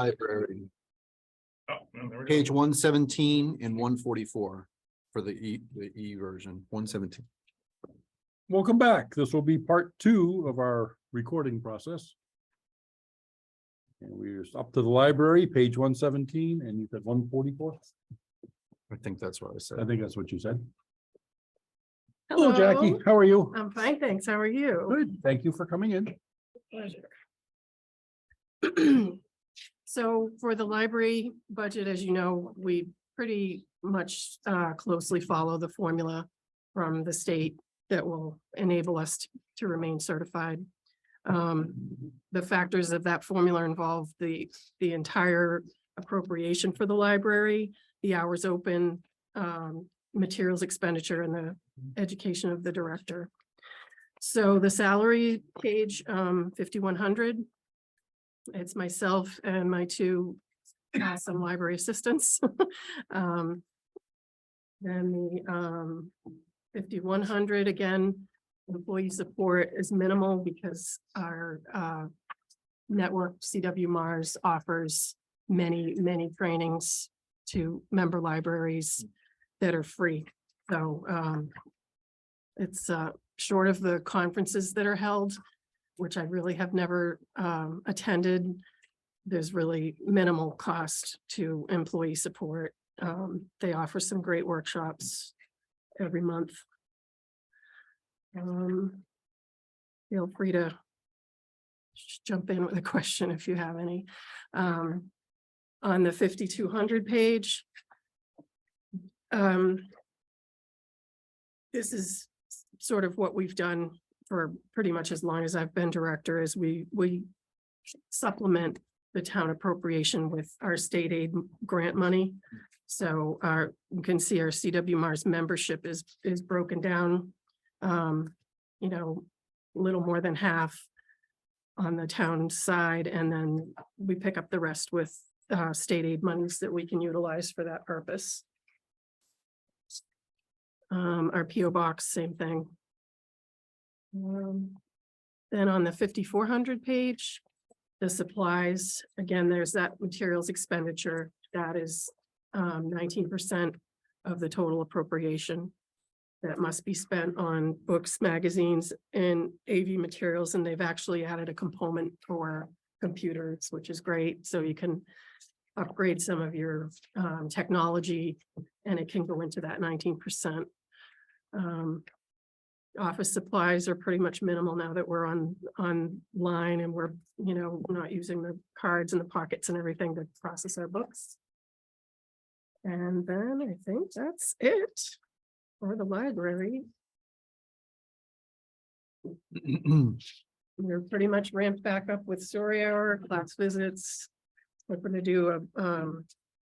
library, Oh, no, there we go. page 117 and 144 for the E version, 117. Welcome back. This will be part 2 of our recording process. And we're up to the library, page 117, and you said 144. I think that's what I said. I think that's what you said. Hello, Hello, Jackie. How are you? I'm fine, thanks. How are you? Good. Thank you for coming in. Pleasure. So for the library budget, as you know, we pretty much closely follow the formula from the state that will enable us to remain certified. The factors of that formula involve the entire appropriation for the library, the hours open, materials expenditure, and the education of the director. So the salary page, 5,100. It's myself and my 2 awesome library assistants. Then the 5,100, again, employee support is minimal because our network CW Mars offers many trainings to member libraries that are free. So it's short of the conferences that are held, which I really have never attended. There's really minimal cost to employee support. They offer some great workshops every month. Feel free to jump in with a question if you have any. On the 5,200 page, this is sort of what we've done for pretty much as long as I've been director, is we supplement the town appropriation with our state aid grant money. So you can see our CW Mars membership is broken down, you know, a little more than half on the town side, and then we pick up the rest with state aid monies that we can utilize for that purpose. Our PO box, same thing. Then on the 5,400 page, the supplies, again, there's that materials expenditure that is 19% of the total appropriation that must be spent on books, magazines, and AV materials. And they've actually added a component for computers, which is great. So you can upgrade some of your technology, and it can go into that 19%. Office supplies are pretty much minimal now that we're online and we're, you know, not using the cards in the pockets and everything to process our books. And then I think that's it for the library. We're pretty much ramped back up with story hour, class visits. We're going to do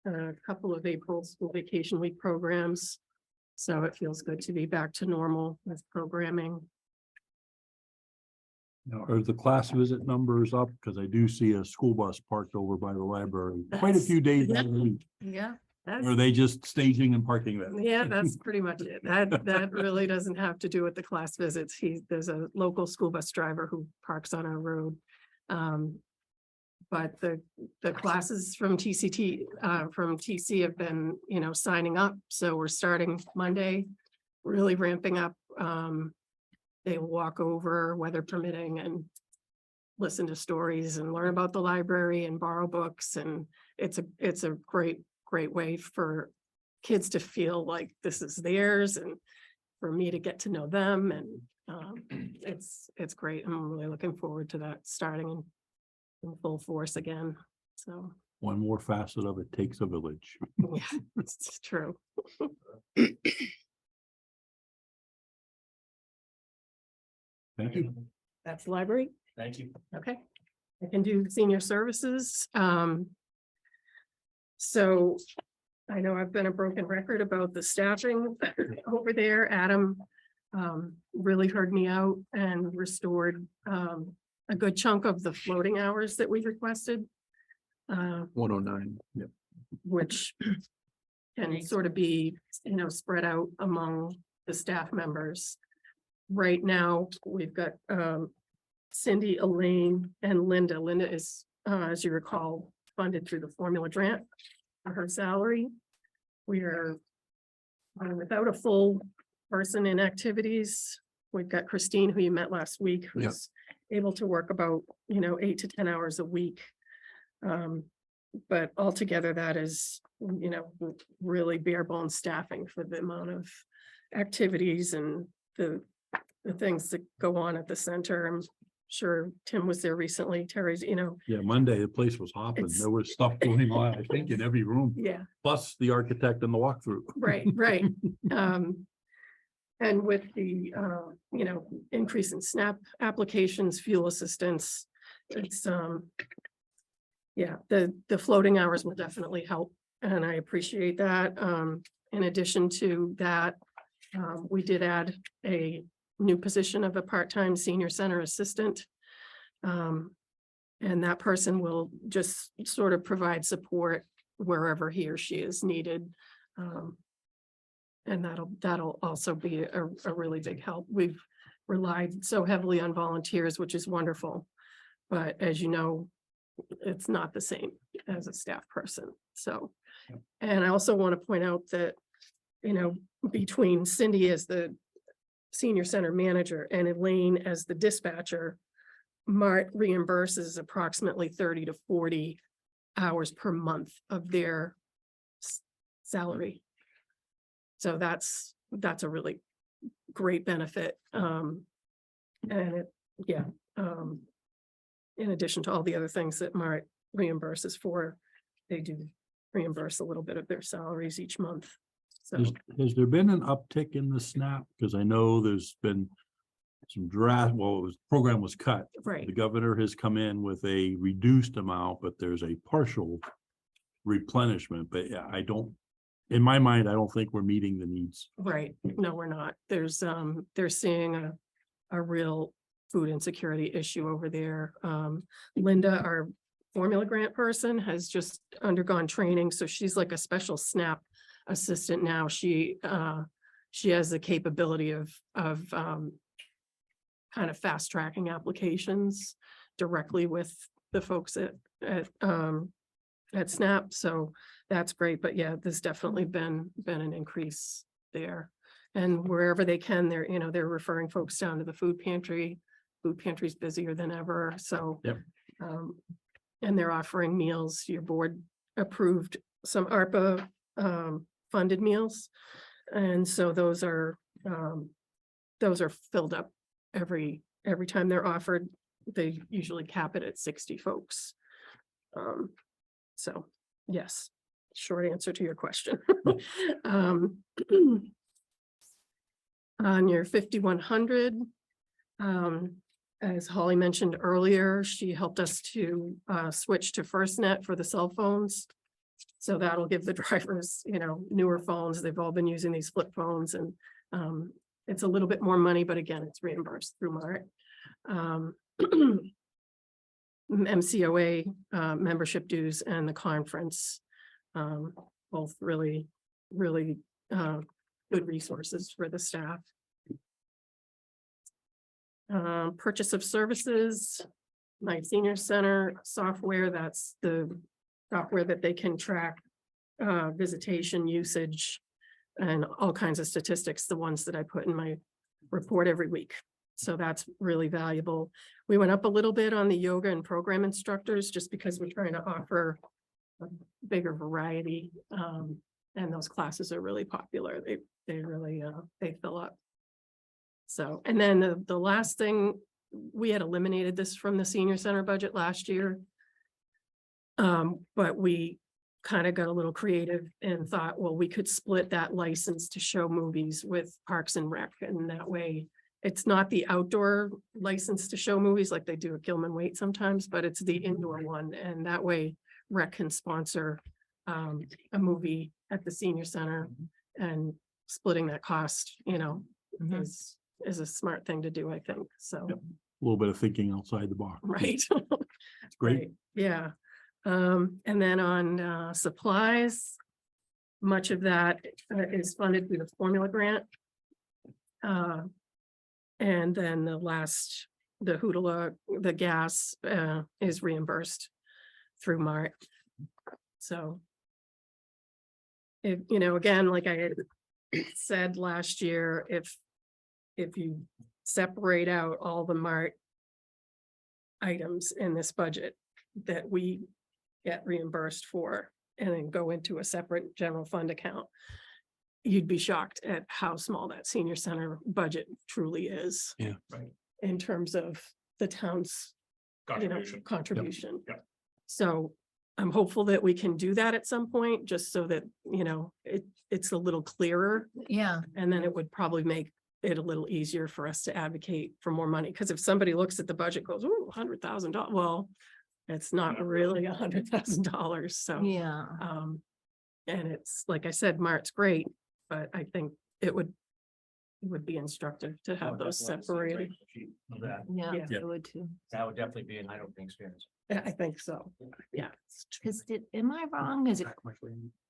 a couple of April school vacation week programs. So it feels good to be back to normal with programming. Now, are the class visit numbers up? Because I do see a school bus parked over by the library quite a few days out of the week. Yeah. Or are they just staging and parking there? Yeah, that's pretty much it. That really doesn't have to do with the class visits. There's a local school bus driver who parks on our road. But the classes from TC have been, you know, signing up. So we're starting Monday, really ramping up. They will walk over, weather permitting, and listen to stories and learn about the library and borrow books. And it's a great way for kids to feel like this is theirs, and for me to get to know them. And it's great. I'm really looking forward to that starting in full force again. So One more facet of it takes a village. yeah, it's true. Thank you. That's the library. Thank you. Okay. I can do senior services. So I know I've been a broken record about the staffing over there. Adam really heard me out and restored a good chunk of the floating hours that we requested. 109. Yep. Which can sort of be, you know, spread out among the staff members. Right now, we've got Cindy, Elaine, and Linda. Linda is, as you recall, funded through the formula grant for her salary. We are without a full person in activities. We've got Christine, who you met last week, Yeah. who's able to work about, 8 to 10 hours a week. But altogether, that is, really bare bones staffing for the amount of activities and the things that go on at the center. I'm sure Tim was there recently. Terry's, Yeah, Monday, the place was hopping. It's- There was stuff going on, I think, in every room, yeah, plus the architect and the walkthrough. right. And with the, increase in SNAP applications, fuel assistance, it's, yeah, the floating hours will definitely help, and I appreciate that. In addition to that, we did add a new position of a part-time senior center assistant. And that person will just sort of provide support wherever he or she is needed. And that'll also be a really big help. We've relied so heavily on volunteers, which is wonderful. But as you know, it's not the same as a staff person, so. And I also want to point out that, between Cindy as the senior center manager and Elaine as the dispatcher, Mart reimburses approximately 30 to 40 hours per month of their salary. So that's a really great benefit. And in addition to all the other things that Mart reimburses for, they do reimburse a little bit of their salaries each month. So, Has there been an uptick in the SNAP? Because I know there's been some program was cut. right, The governor has come in with a reduced amount, but there's a partial replenishment. But yeah, in my mind, I don't think we're meeting the needs. right. No, we're not. They're seeing a real food insecurity issue over there. Linda, our formula grant person, has just undergone training, so she's like a special SNAP assistant now. She has the capability of kind of fast tracking applications directly with the folks at SNAP, so that's great. But yeah, there's definitely been an increase there, and wherever they can, they're referring folks down to the food pantry. Food pantry's busier than ever, so. Yep. And they're offering meals. Your board approved some ARPA funded meals. And so those are filled up every time they're offered. They usually cap it at 60 folks. So yes, short answer to your question. On your 5100, as Holly mentioned earlier, she helped us to switch to FirstNet for the cell phones. So that'll give the drivers, newer phones. They've all been using these flip phones, and it's a little bit more money, but again, it's reimbursed through Mart. MCOA membership dues and the conference, both really good resources for the staff. Purchase of services, my senior center software, that's the software that they can track visitation usage and all kinds of statistics, the ones that I put in my report every week. So that's really valuable. We went up a little bit on the yoga and program instructors just because we're trying to offer a bigger variety. And those classes are really popular. They really they fill up. So, and then the last thing, we had eliminated this from the senior center budget last year. But we kind of got a little creative and thought, well, we could split that license to show movies with Parks and Rec, and that way it's not the outdoor license to show movies like they do at Gilman Waite sometimes, but it's the indoor one, and that way Rec can sponsor a movie at the senior center, and splitting that cost, is a smart thing to do, I think, so. Yep. A little bit of thinking outside the box. Right. It's great. Right, yeah. And then on supplies, much of that is funded through the formula grant. And then the Hootala, the gas is reimbursed through Mart. So. If, you know, again, like I had said last year, if you separate out all the MART items in this budget that we get reimbursed for and then go into a separate general fund account, you'd be shocked at how small that senior center budget truly is. Yeah. Right. In terms of the town's, you know, Contribution. contribution. Yep. So I'm hopeful that we can do that at some point, just so that, you know, it's a little clearer. Yeah, And then it would probably make it a little easier for us to advocate for more money, because if somebody looks at the budget, goes, ooh, $100,000, well, it's not really $100,000, so. yeah. And it's, like I said, Mart's great, but I think it would be instructive to have those separated. Yeah, Yeah. I would too. That would definitely be an eye-opening experience. Yeah, I think so, yeah. Cause am I wrong?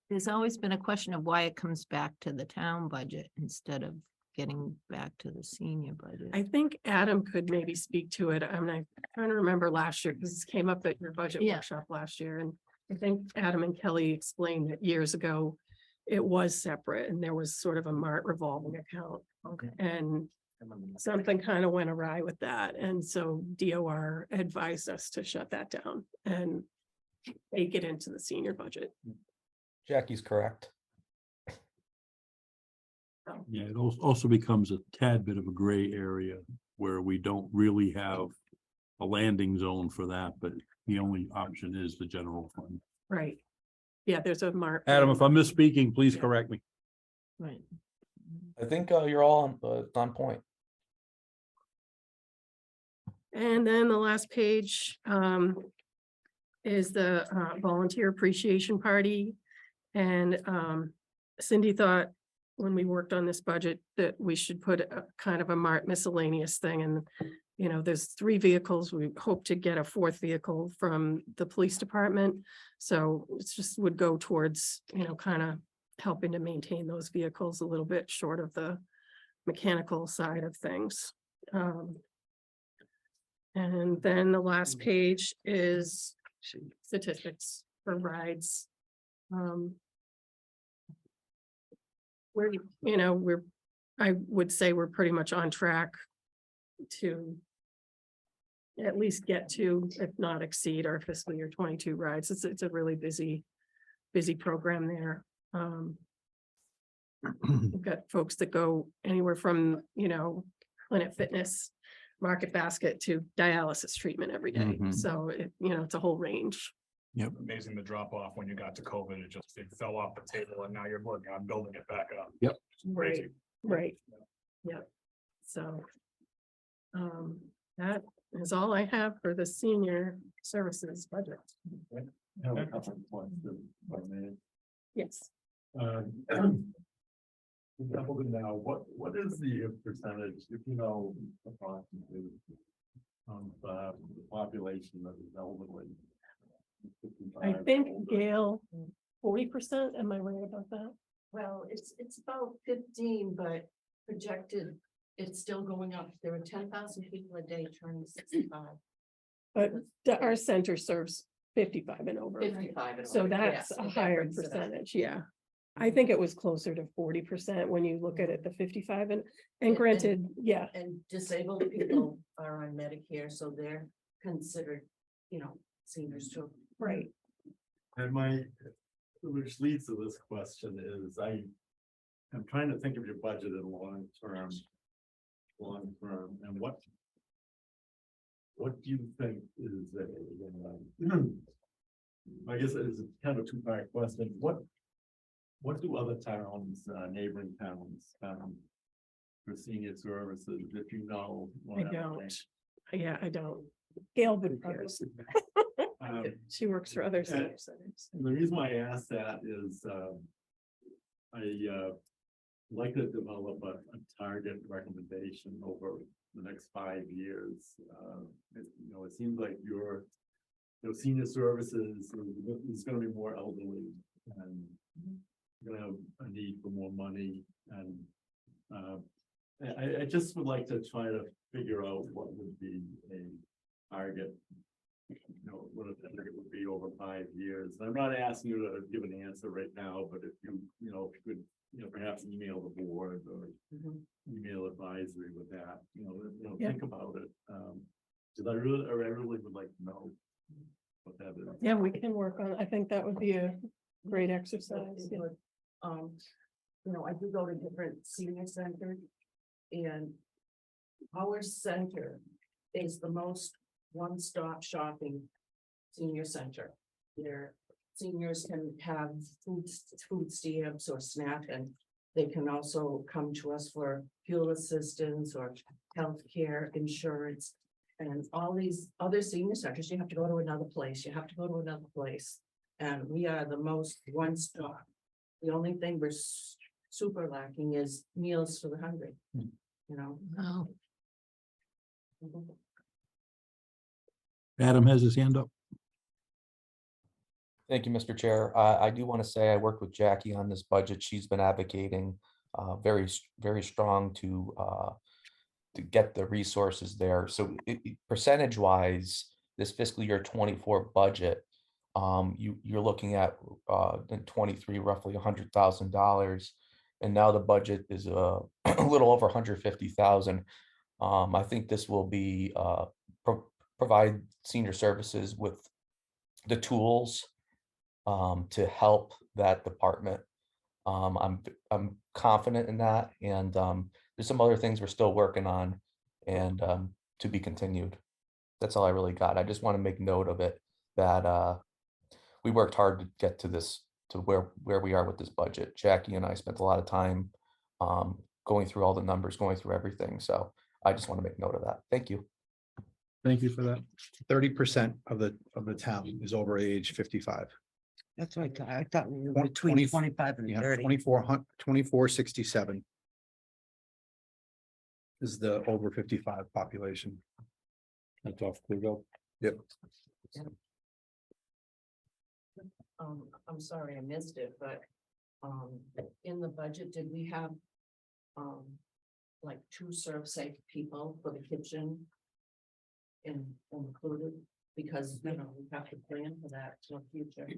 There's always been a question of why it comes back to the town budget instead of getting back to the senior budget. I think Adam could maybe speak to it. I'm not trying to remember last year, because this came up at your budget Yeah. workshop last year, and I think Adam and Kelly explained that years ago it was separate, and there was sort of a MART revolving account, Okay. and something kind of went awry with that, and so DOR advised us to shut that down and take it into the senior budget. Jackie's correct. Yeah, it also becomes a tad bit of a gray area where we don't really have a landing zone for that, but the only option is the general fund. Right. Yeah, there's a MART. Adam, if I'm misspeaking, please Yeah. correct me. Right. I think you're all on point. And then the last page is the volunteer appreciation party. And Cindy thought when we worked on this budget that we should put a kind of a MART miscellaneous thing. And, you know, there's 3 vehicles. We hope to get a 4th vehicle from the police department. So it's just would go towards, you know, kind of helping to maintain those vehicles a little bit short of the mechanical side of things. And then the last page is statistics for rides. We're, you know, I would say we're pretty much on track to at least get to, if not exceed, our fiscal year 22 rides. It's a really busy program there. We've got folks that go anywhere from, you know, Planet Fitness, Market Basket to dialysis treatment every day. Mhm. So it, you know, it's a whole range. Amazing the drop off when you got to COVID. It fell off the table and now you're working on building it back up. Yep. It's crazy. Right. Yep. So. That is all I have for the senior services budget. I have a couple of points that I made. Yes. Templeton now, what is the percentage, if you know, approximately of the population that is elderly? I think Gail, 40%, am I right about that? Well, it's about 15, but projected, it's still going up. There are 10,000 people a day turning 65. But our center serves 55 and over. 55 and So over, that's yes, a that higher brings it up. percentage, yeah. I think it was closer to 40% when you look at it, the 55 and And- granted, yeah, And disabled people are on Medicare, so they're considered, you know, seniors too. right. And which leads to this question is, I'm trying to think of your budget in long term, and what do you think is I guess it's kind of a 2-part question. What do other towns, neighboring towns, for senior services, if you know? I don't. Yeah, I don't. Gail would probably. She works for other senior centers. And the reason why I ask that is, I like to develop a target recommendation over the next 5 years. It seems like your senior services is gonna be more elderly and you're gonna have a need for more money. And I just would like to try to figure out what would be a target what I think it would be over 5 years. I'm not asking you to give an answer right now, but if you, if you could, perhaps email the board or email advisory with that, Yeah. think about it. Cause I really would like to know what that is. Yeah, we can work on, I think that would be a great exercise. Yeah. I do go to different senior centers. And our center is the most one-stop shopping senior center. Their seniors can have food stamps or SNAP, and they can also come to us for fuel assistance or healthcare insurance. And all these other senior centers, you have to go to another place, and we are the most one-stop. The only thing we're super lacking is meals for the hungry, Oh, Adam has his hand up. Thank you, Mr. Chair. I do want to say I worked with Jackie on this budget. She's been advocating very strong to get the resources there. So percentage wise, this fiscal year 24 budget, you're looking at in 23 roughly $100,000, and now the budget is a little over 150,000. I think this will be provide senior services with the tools to help that department. I'm confident in that, and there's some other things we're still working on, and to be continued. That's all I really got. I just want to make note of it, that we worked hard to get to this, to where we are with this budget. Jackie and I spent a lot of time going through all the numbers, going through everything. So I just want to make note of that. Thank you. Thank you for that. 30% of the town is over age 55. That's right. I thought we were Twen- between 20 25 and Yeah, 30. 2467 is the over 55 population. That's off clear go. Yep. I'm sorry, I missed it, but, in the budget, did we have, like 2 serve safe people for the kitchen included? Because, we have to plan for that for the future.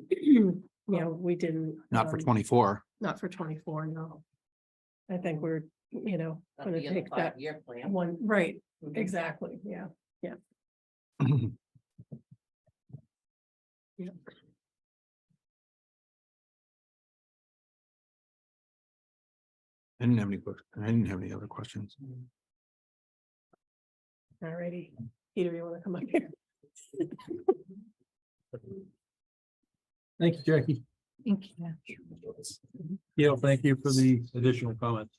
Yeah, we didn't. Not for 24. Not for 24, no. I think we're, That'd gonna be in the take that 5-year plan. one, right, Mhm. exactly, yeah. Yeah. I didn't have any other questions. Alrighty, Peter, you wanna come up here? Thank you, Jackie. thank you. Gail, thank you for the additional comments.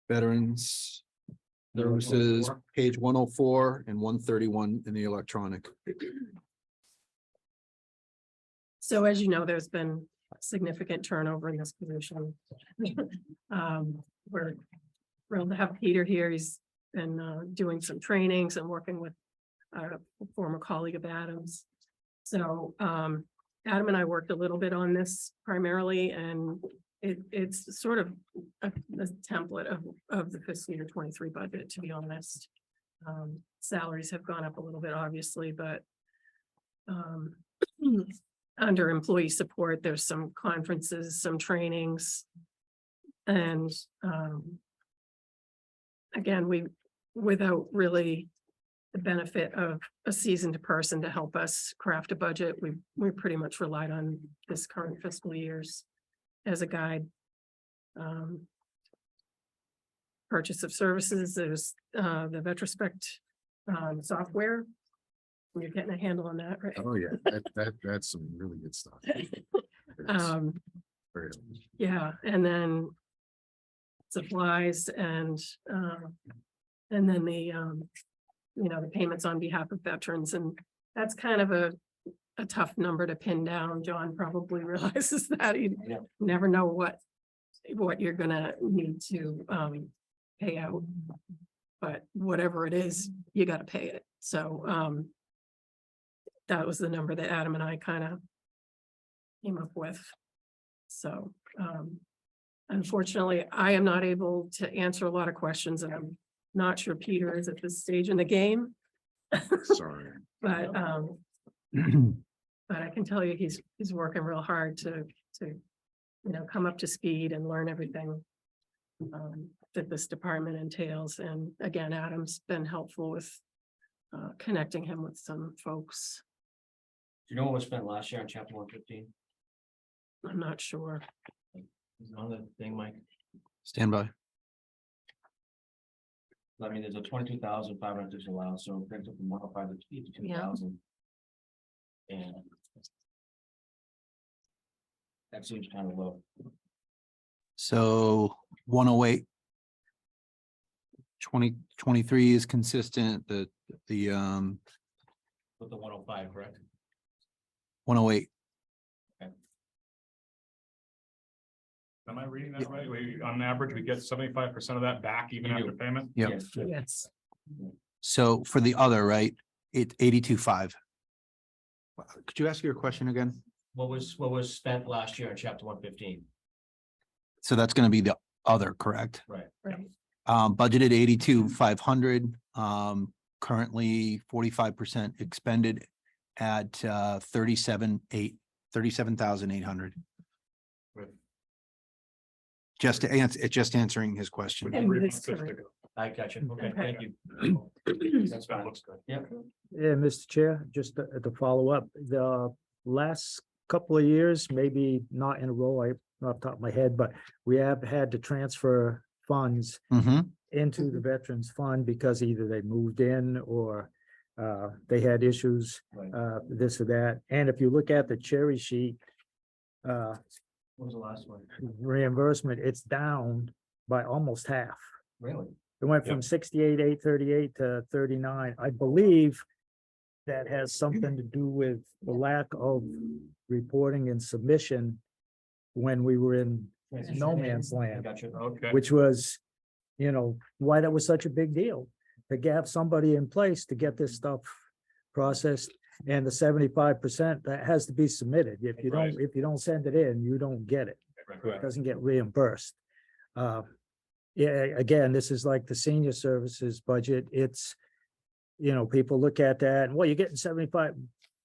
Veterans services, page 104 and 131 in the electronic. So as you know, there's been significant turnover in this position. We're thrilled to have Peter here. He's been doing some trainings and working with a former colleague of Adam's. So Adam and I worked a little bit on this primarily, and it's sort of a template of the fiscal year 23 budget, to be honest. Salaries have gone up a little bit, obviously, but under employee support, there's some conferences, some trainings. And again, without really the benefit of a seasoned person to help us craft a budget, we pretty much relied on this current fiscal year's as a guide. Purchase of services, there's the Vetrospect software. You're getting a handle on that, right? Oh, yeah, that's some really good stuff. Yeah, and then supplies and then the payments on behalf of veterans, and that's kind of a tough number to pin down. John probably realizes that you never know what you're gonna need to pay out. But whatever it is, you gotta pay it. So that was the number that Adam and I kind of came up with. So unfortunately, I am not able to answer a lot of questions, and I'm not sure Peter is at this stage in the game. Sorry. But But I can tell you, he's working real hard to, come up to speed and learn everything. That this department entails, and again, Adam's been helpful with. Connecting him with some folks. Do you know what was spent last year on chapter 115? I'm not sure. Is it on the thing, Mike? Stand by. I mean, there's a 22,500 disallowed, so it brings it from 105 to 82,000. And that seems kind of low. So 108. 2023 is consistent, the With the 105, correct? 108. Am I reading that right? On average, we get 75% of that back even You do. after payment? Yep. Yes. Yes. So for the other, right, it's 82.5. Could you ask your question again? What was spent last year on chapter 115? So that's gonna be the other, correct? Right. Right. Budgeted 82,500, currently 45% expended at 37,800. Right. Just to answer, it's just answering his question. And Three this months to current- go. I got you. Okay, Okay. thank you. That's fine. Looks good. Yep. Yeah, Mr. Chair, just to follow up, the last couple of years, maybe not in a row, off the top of my head, but we have had to transfer funds Mhm. into the Veterans Fund because either they moved in or they had issues, Right. this or that. And if you look at the cherry sheet, What was the last one? reimbursement, it's down by almost half. Really? It went from 68,838 to 39. I believe that has something to do with the lack of reporting and submission when we were in no man's I land, got you. Okay. which was, why that was such a big deal. To have somebody in place to get this stuff processed, and the 75% that has to be submitted. If you Right. don't send it in, you don't get it. It doesn't get reimbursed. Yeah, again, this is like the senior services budget. It's, people look at that and, well, you're getting 75,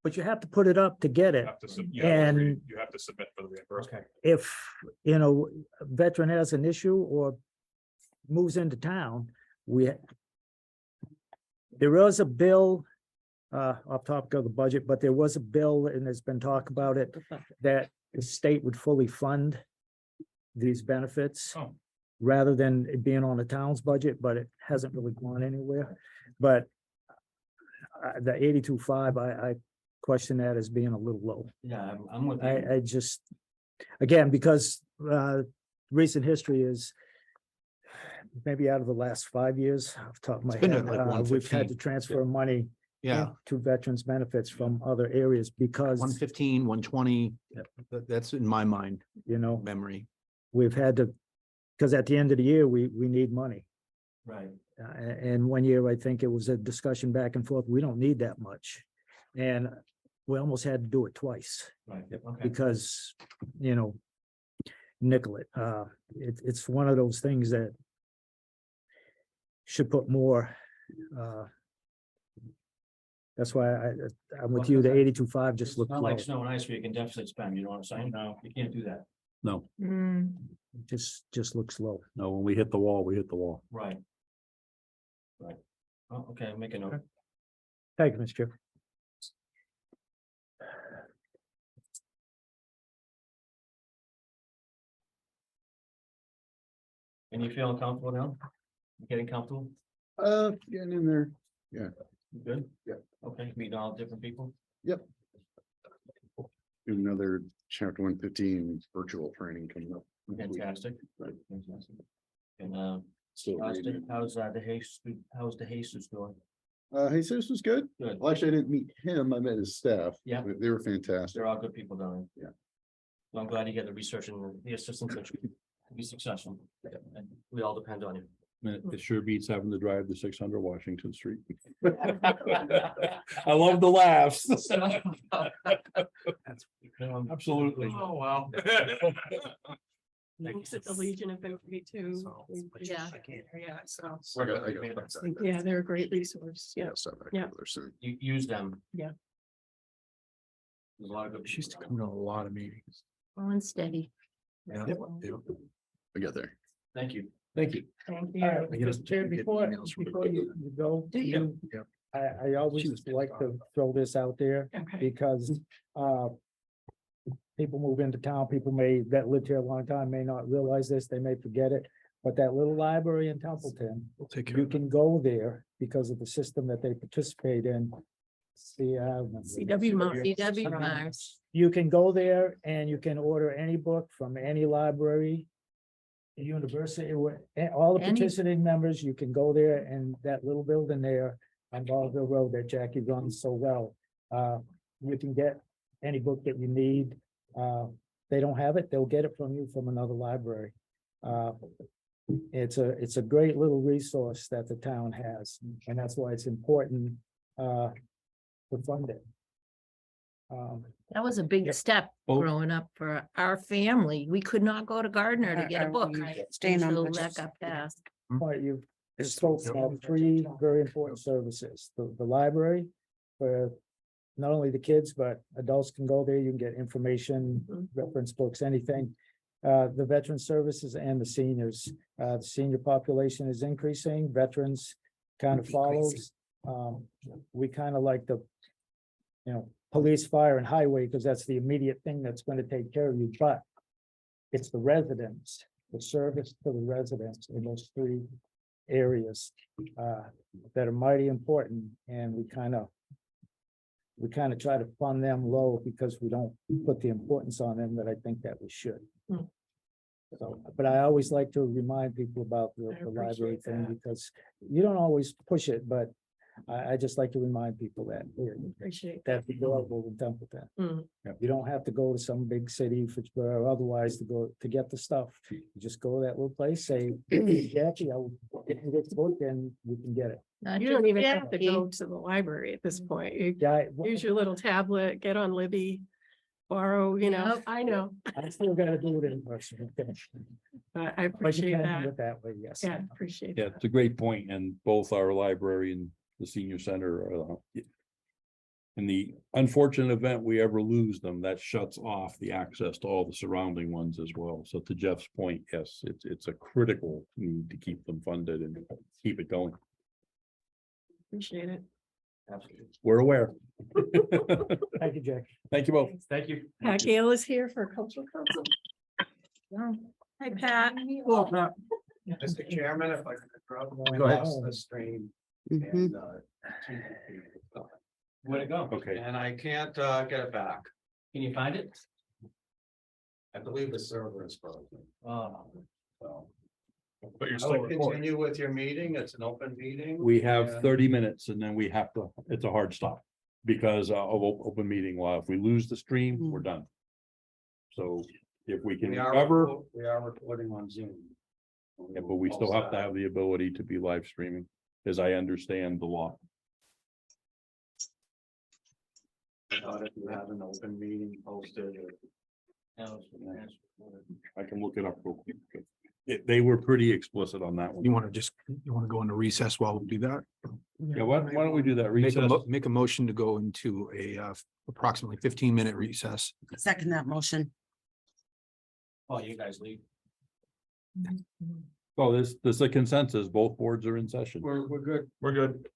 but you have to put it up to get You it. have to And- you have to submit for the reimbursement. If, a veteran has an issue or moves into town, there was a bill, off topic of the budget, but there was a bill, and there's been talk about it, that the state would fully fund these benefits. Oh. Rather than it being on the town's budget, but it hasn't really gone anywhere. But the 82.5, I question that as being a little low. Yeah, I'm with you. I just, again, because recent history is maybe out of the last 5 years, off the top of my It's been head, at like we've had to 115. transfer money Yeah, to veterans benefits from other areas because, 115, 120, that's in my mind, memory. we've had to, because at the end of the year, we need money. Right. And 1 year, I think it was a discussion back and forth, we don't need that much. And we almost had to do it twice Right. Okay. because, Nicollet, it's one of those things that should put more, that's why I'm with you, the 82.5 just It's looked not low. like snow and ice where you can deficit spend, you know what I'm saying? No, you can't do that. No, Just looks low. no, when we hit the wall, we hit the wall. Right. Right. Oh, okay, make a note. Thank you, Mr. Chair. And you feeling comfortable now? You getting comfortable? Getting in there. You good? Yeah. Okay, meeting all different people? Do another chapter 115 virtual training coming up. Fantastic. Right. Fantastic. And Still reading. how's the Jesus doing? Jesus was good. Good. Well, actually, I didn't meet him. I met his staff. Yeah. They were fantastic. They're all good people down there. Yeah. Well, I'm glad you get the research and the assistance to be successful. And we all depend on you. It sure beats having to drive to 600 Washington Street. I love the laughs. Absolutely. Oh, wow. Looks at the Legion of Infantry too. So- Yeah, yeah, so, I got yeah, they're a great resource, yeah. stuff back Yeah. over there soon. You use them. Yeah. There's a lot of good. She used to come to a lot of meetings. Slow and steady. Yeah. We got there. Thank you. Thank you. Thank Uh, you. I guess Mr. Chair, you get before emails from before you go, Do you? I always She was like to throw this out there Okay. because people move into town, people that lived here a long time may not realize this, they may forget it. But that little library in Templeton, We'll take care you of it. can go there because of the system that they participate in. CW Mars. CW Mars. You can go there and you can order any book from any library. University, all the Any- participating members, you can go there and that little building there on Ballville Road that Jackie runs so well. You can get any book that you need. They don't have it, they'll get it from you from another library. It's a great little resource that the town has, and that's why it's important to fund it. That was a big Yep. step Oh. growing up for our family. We could not go to Gardner to get a book. Staying on until budget. that got passed. Point you spoke of three very important services, the library. For not only the kids, but adults can go there, you can get information, reference books, anything. The veteran services and the seniors, the senior population is increasing, veterans kind of follows. We kind of like the, police, fire and highway, because that's the immediate thing that's going to take care of you, but it's the residents, the service to the residents in those three areas that are mighty important, and we kind of try to fund them low because we don't put the importance on them that I think that we should. Hmm. So, but I always like to remind people about the library appreciate thing that. because you don't always push it, but I just like to remind people that Appreciate that. that's available in Templeton. Mm. You don't have to go to some big city or otherwise to get the stuff. You just go to that little place, say, Jackie, I will get you this book and you can get it. Not You don't just even have to Jackie. go to the library at this point. You Yeah, use your little tablet, get on Libby, borrow, Yep. I know, I still gotta do it in person. but I But you appreciate can do that. it that way, yes. Yeah, appreciate Yeah, that. it's a great point, and both our library and the senior center are. In the unfortunate event we ever lose them, that shuts off the access to all the surrounding ones as well. So to Jeff's point, yes, it's a critical need to keep them funded and keep it going. Appreciate it. We're aware. Thank you, Jack. Thank you both. Thank you. Pat Gale is here for cultural council. Hi, Pat. Mr. Chairman, if I could drop Go ahead. the stream and where'd it go? Okay. And I can't get it back. Can you find it? I believe the server is frozen. Oh. So. But you're I still will recording. continue with your meeting. It's an open meeting. We have and- 30 minutes and then we have to, it's a hard stop. Because of open meeting law, if we lose the stream, we're done. So if we can We are, recover, we are recording on Zoom. yeah, but we still have to have the ability to be live streaming, as I understand the law. I thought if you had an open meeting posted. I can look it up real quick. They were pretty explicit on that one. You want to go into recess while we do that? Yeah, why don't we do that? Recess? Make a motion to go into a approximately 15-minute recess. Second that motion. Oh, you guys leave. Oh, there's a consensus. Both boards are in session. We're good. We're good.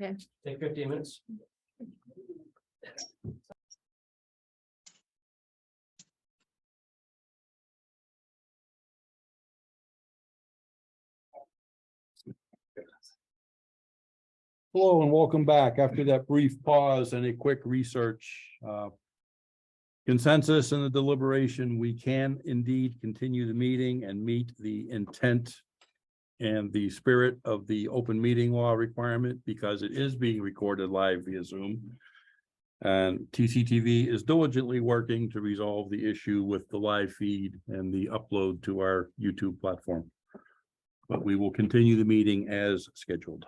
Take 15 minutes. Hello and welcome back. After that brief pause and a quick research, consensus in the deliberation, we can indeed continue the meeting and meet the intent and the spirit of the open meeting law requirement because it is being recorded live via Zoom. And TCTV is diligently working to resolve the issue with the live feed and the upload to our YouTube platform. But we will continue the meeting as scheduled.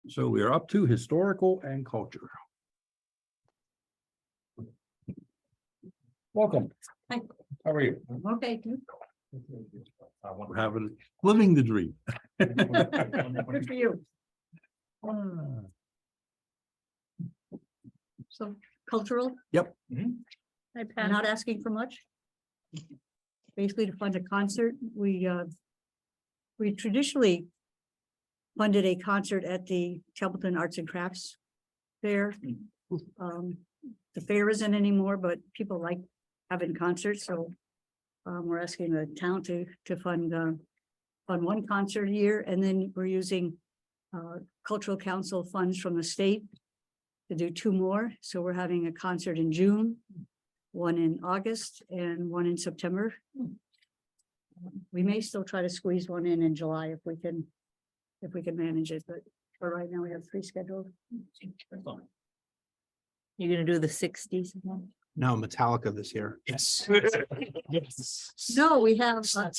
So we are up to historical and culture. Welcome. Hi. How are you? Okay. We're living the dream. Good for you. So cultural, Yep. I we're not asking for much. Basically to fund a concert, we traditionally funded a concert at the Templeton Arts and Crafts Fair. The fair isn't anymore, but people like having concerts, so we're asking the town to fund one concert a year, and then we're using cultural council funds from the state to do 2 more. So we're having a concert in June, one in August, and one in September. We may still try to squeeze one in July if we can manage it, but for right now we have 3 scheduled. You're gonna do the 60s again? No, Metallica this year. Yes. No, we have. Look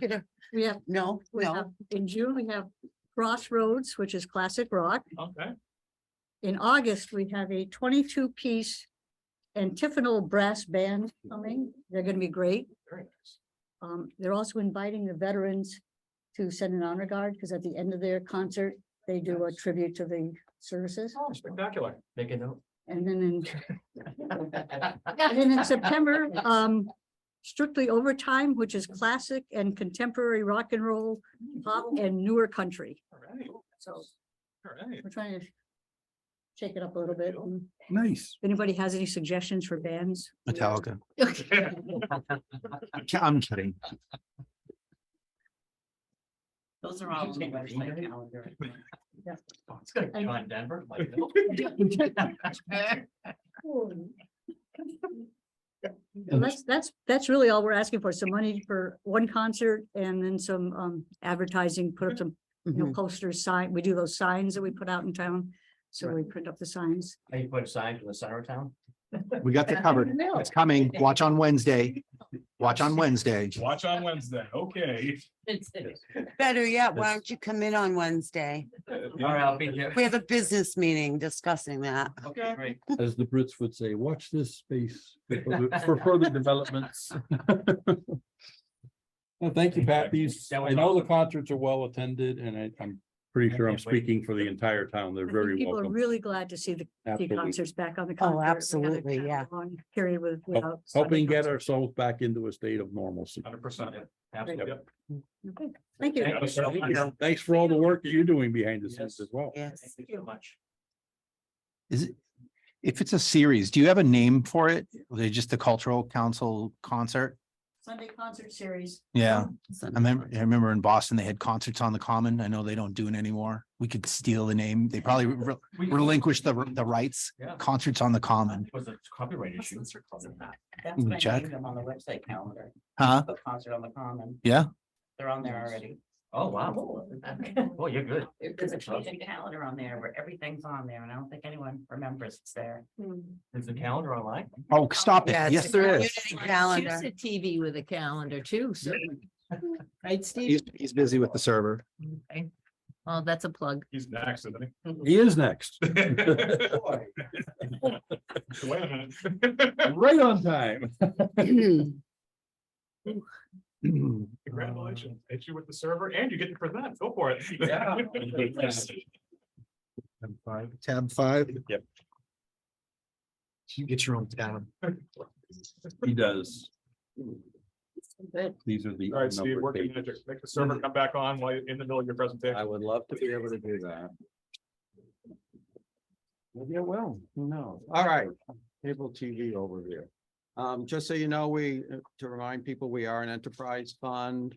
at it. We have, No, we have, in June, we have Crossroads, which is classic rock. Okay. In August, we have a 22-piece antiphonal brass band coming. They're gonna be great. Very nice. They're also inviting the veterans to send an honor guard, because at the end of their concert, they do a tribute to the services. Oh, spectacular. Make a note. And then in September, Strictly Overtime, which is classic and contemporary rock and roll, pop and newer country. All right. So All right. we're trying to shake it up a little bit. And Nice. if anybody has any suggestions for bands? Metallica. I'm kidding. Those are all. on the website calendar. Oh, it's gonna be John Denver. like, Well, that's really all we're asking for, some money for one concert and then some advertising, put up some, posters, sign, we do those signs that we put out in town. So we print up the signs. How you put a sign in the center of town? We got that covered. It's coming. Watch on Wednesday. Watch on Wednesday. Watch on Wednesday. Okay. Better yet, why don't you come in on Wednesday? All right, I'll be here. We have a business meeting discussing that. Okay, great. As the Brits would say, watch this space for further developments. Well, thank you, Pat. These, I know the concerts are well attended, and I'm pretty sure I'm speaking for the entire town. They're very People are welcome. really glad to see the Absolutely. concerts back on the. Oh, concert. We had a absolutely, kind of yeah. long Period without. Helping get ourselves back into a state of normalcy. 100%. Absolutely. Yep. Okay, thank you. Thank you so much. Thanks for all the work that you're doing behind the scenes as well. Yes. Thank you so much. Is it, if it's a series, do you have a name for it? Or is it just the cultural council concert? Sunday concert series. Yeah, I remember in Boston, they had concerts on the Common. I know they don't do it anymore. We could steal the name. They probably relinquished the rights. Yeah. Concerts on the Common. It was a copyright issue. That's Mm, when I check. named them on the website calendar. Huh? The concert on the Common. Yeah. They're on there already. Oh, wow. Oh, you're good. There's a changing calendar on there where everything's on there, and I don't think anyone remembers it's there. Is the calendar online? Oh, stop it. Yeah, Yes, it's there a is. community calendar. Choose a TV with a calendar too, so. Right, Steve? He's busy with the server. Okay. Well, that's a plug. He's next, isn't he? He is next. Wait a minute. Right on time. Congratulations. Hit you with the server and you get to present. Go for it. Yeah. Tab 5. Yep. You get your own tab. He does. Good. These are the. All right, Steve, numbered working pages. magic. Make the server come back on while you're in the middle of your presentation. I would love to be able to do that. Maybe it will, who knows? All right, cable TV overview. Just so you know, to remind people, we are an enterprise fund.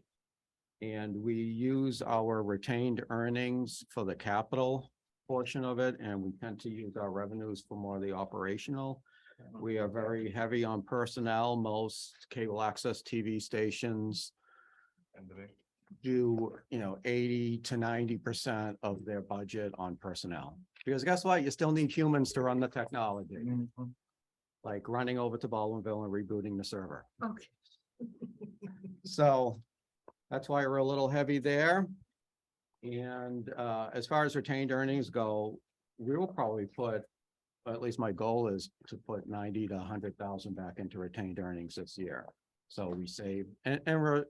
And we use our retained earnings for the capital portion of it, and we tend to use our revenues for more of the operational. We are very heavy on personnel. Most cable access TV stations do, 80 to 90% of their budget on personnel. Because guess what? You still need humans to run the technology. Like running over to Baldwinville and rebooting the server. Okay. So that's why we're a little heavy there. And as far as retained earnings go, we will probably put, at least my goal is to put 90 to 100,000 back into retained earnings this year. So we save, and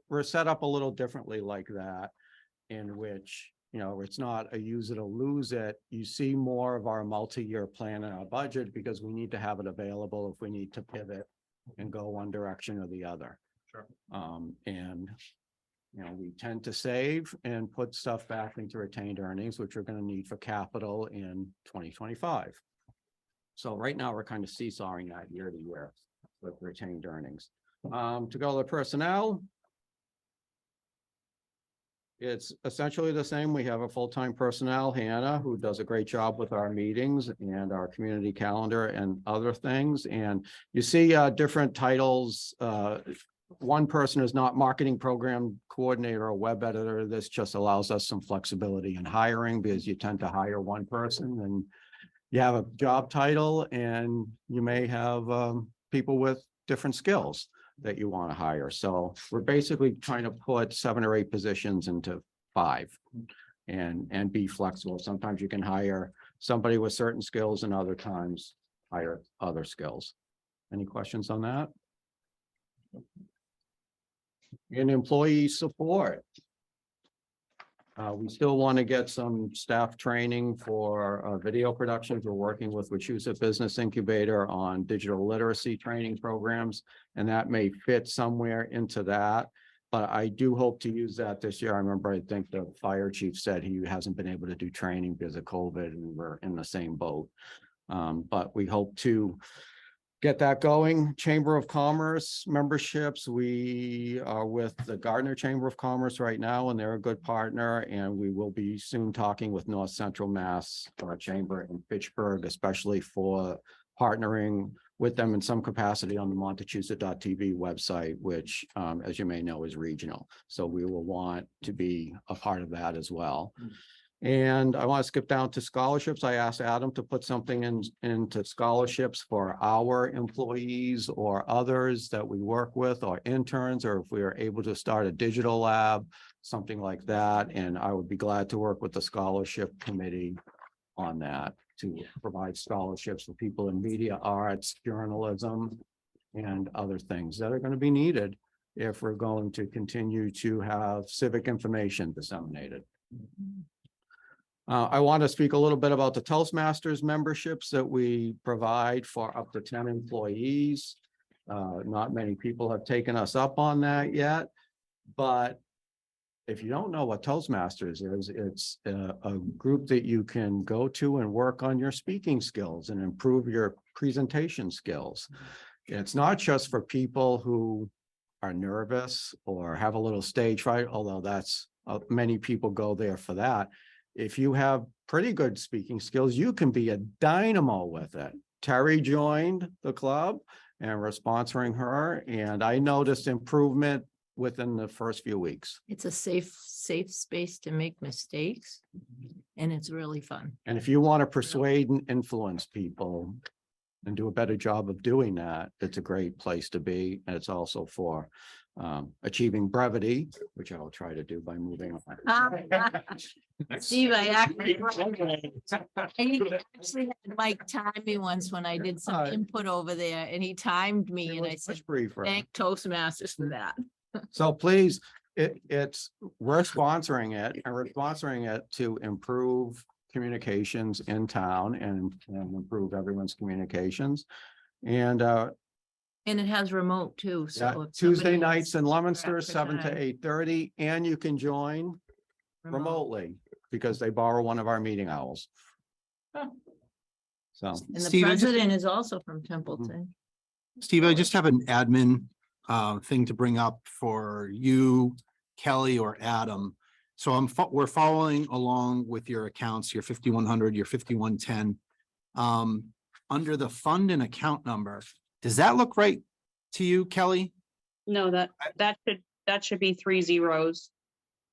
we're set up a little differently like that, in which it's not a use it or lose it. You see more of our multi-year plan in our budget because we need to have it available if we need to pivot and go one direction or the other. Sure. And we tend to save and put stuff back into retained earnings, which we're going to need for capital in 2025. So right now we're kind of seesawing that year to year with retained earnings. To go to personnel. It's essentially the same. We have a full-time personnel, Hannah, who does a great job with our meetings and our community calendar and other things. And you see different titles. One person is not marketing program coordinator or web editor. This just allows us some flexibility in hiring because you tend to hire one person and you have a job title and you may have people with different skills that you want to hire. So we're basically trying to put 7 or 8 positions into 5 and be flexible. Sometimes you can hire somebody with certain skills and other times hire other skills. Any questions on that? In employee support. We still want to get some staff training for video productions. We're working with Wachusett Business Incubator on digital literacy training programs, and that may fit somewhere into that. But I do hope to use that this year. I remember, I think the fire chief said he hasn't been able to do training because of COVID, and we're in the same boat. But we hope to get that going. Chamber of Commerce memberships. We are with the Gardner Chamber of Commerce right now, and they're a good partner. And we will be soon talking with North Central Mass Chamber in Fitchburg, especially for partnering with them in some capacity on the Montechusett.tv website, which, as you may know, is regional. So we will want to be a part of that as well. And I want to skip down to scholarships. I asked Adam to put something into scholarships for our employees or others that we work with or interns, or if we are able to start a digital lab, something like that. And I would be glad to work with the scholarship committee on that to provide scholarships for people in media arts, journalism, and other things that are going to be needed if we're going to continue to have civic information disseminated. I want to speak a little bit about the Toastmasters memberships that we provide for up to 10 employees. Not many people have taken us up on that yet, but if you don't know what Toastmasters is, it's a group that you can go to and work on your speaking skills and improve your presentation skills. It's not just for people who are nervous or have a little stage fright, although that's many people go there for that. If you have pretty good speaking skills, you can be a dynamo with it. Terry joined the club and we're sponsoring her, and I noticed improvement within the first few weeks. It's a safe space to make mistakes, and it's really fun. And if you want to persuade and influence people and do a better job of doing that, it's a great place to be. And it's also for achieving brevity, which I'll try to do by moving on. Steve, I actually had Mike time me once when I did some input over there, and he timed me, and I said, thank Toastmasters for that. So please, we're sponsoring it, and we're sponsoring it to improve communications in town and improve everyone's communications. And it has remote too. So Tuesday nights in Leominster, 7 to 8:30, and you can join remotely because they borrow one of our meeting owls. So, and the Steve, president is also from Templeton. Steve, I just have an admin thing to bring up for you, Kelly, or Adam. So we're following along with your accounts, your 5100, your 5110. Under the fund and account number, does that look right to you, Kelly? No, that should be 3 zeros.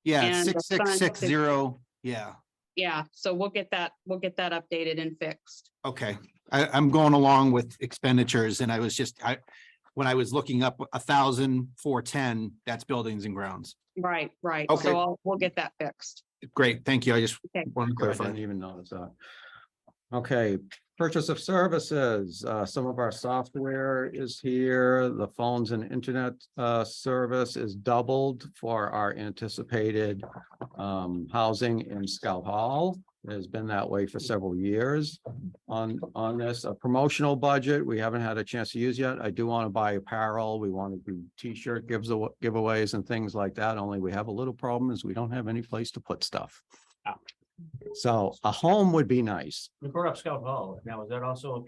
Yeah, And it's the fund 6660. Yeah. Yeah, so we'll get that updated and fixed. Okay. I'm going along with expenditures, and I was just, when I was looking up 1,410, that's buildings and grounds. Right. Okay. So we'll get that fixed. Great. Thank you. I just Okay. wanted to I clarify. didn't even notice that. Okay, Purchase of services, some of our software is here, the phones and internet service is doubled for our anticipated housing in Scout Hall. It has been that way for several years. On this, a promotional budget, we haven't had a chance to use yet. I do want to buy apparel. We want to do t-shirt giveaways and things like that, only we have a little problem is we don't have any place to put stuff. So a home would be nice. We brought up Scout Hall. Now, is that also,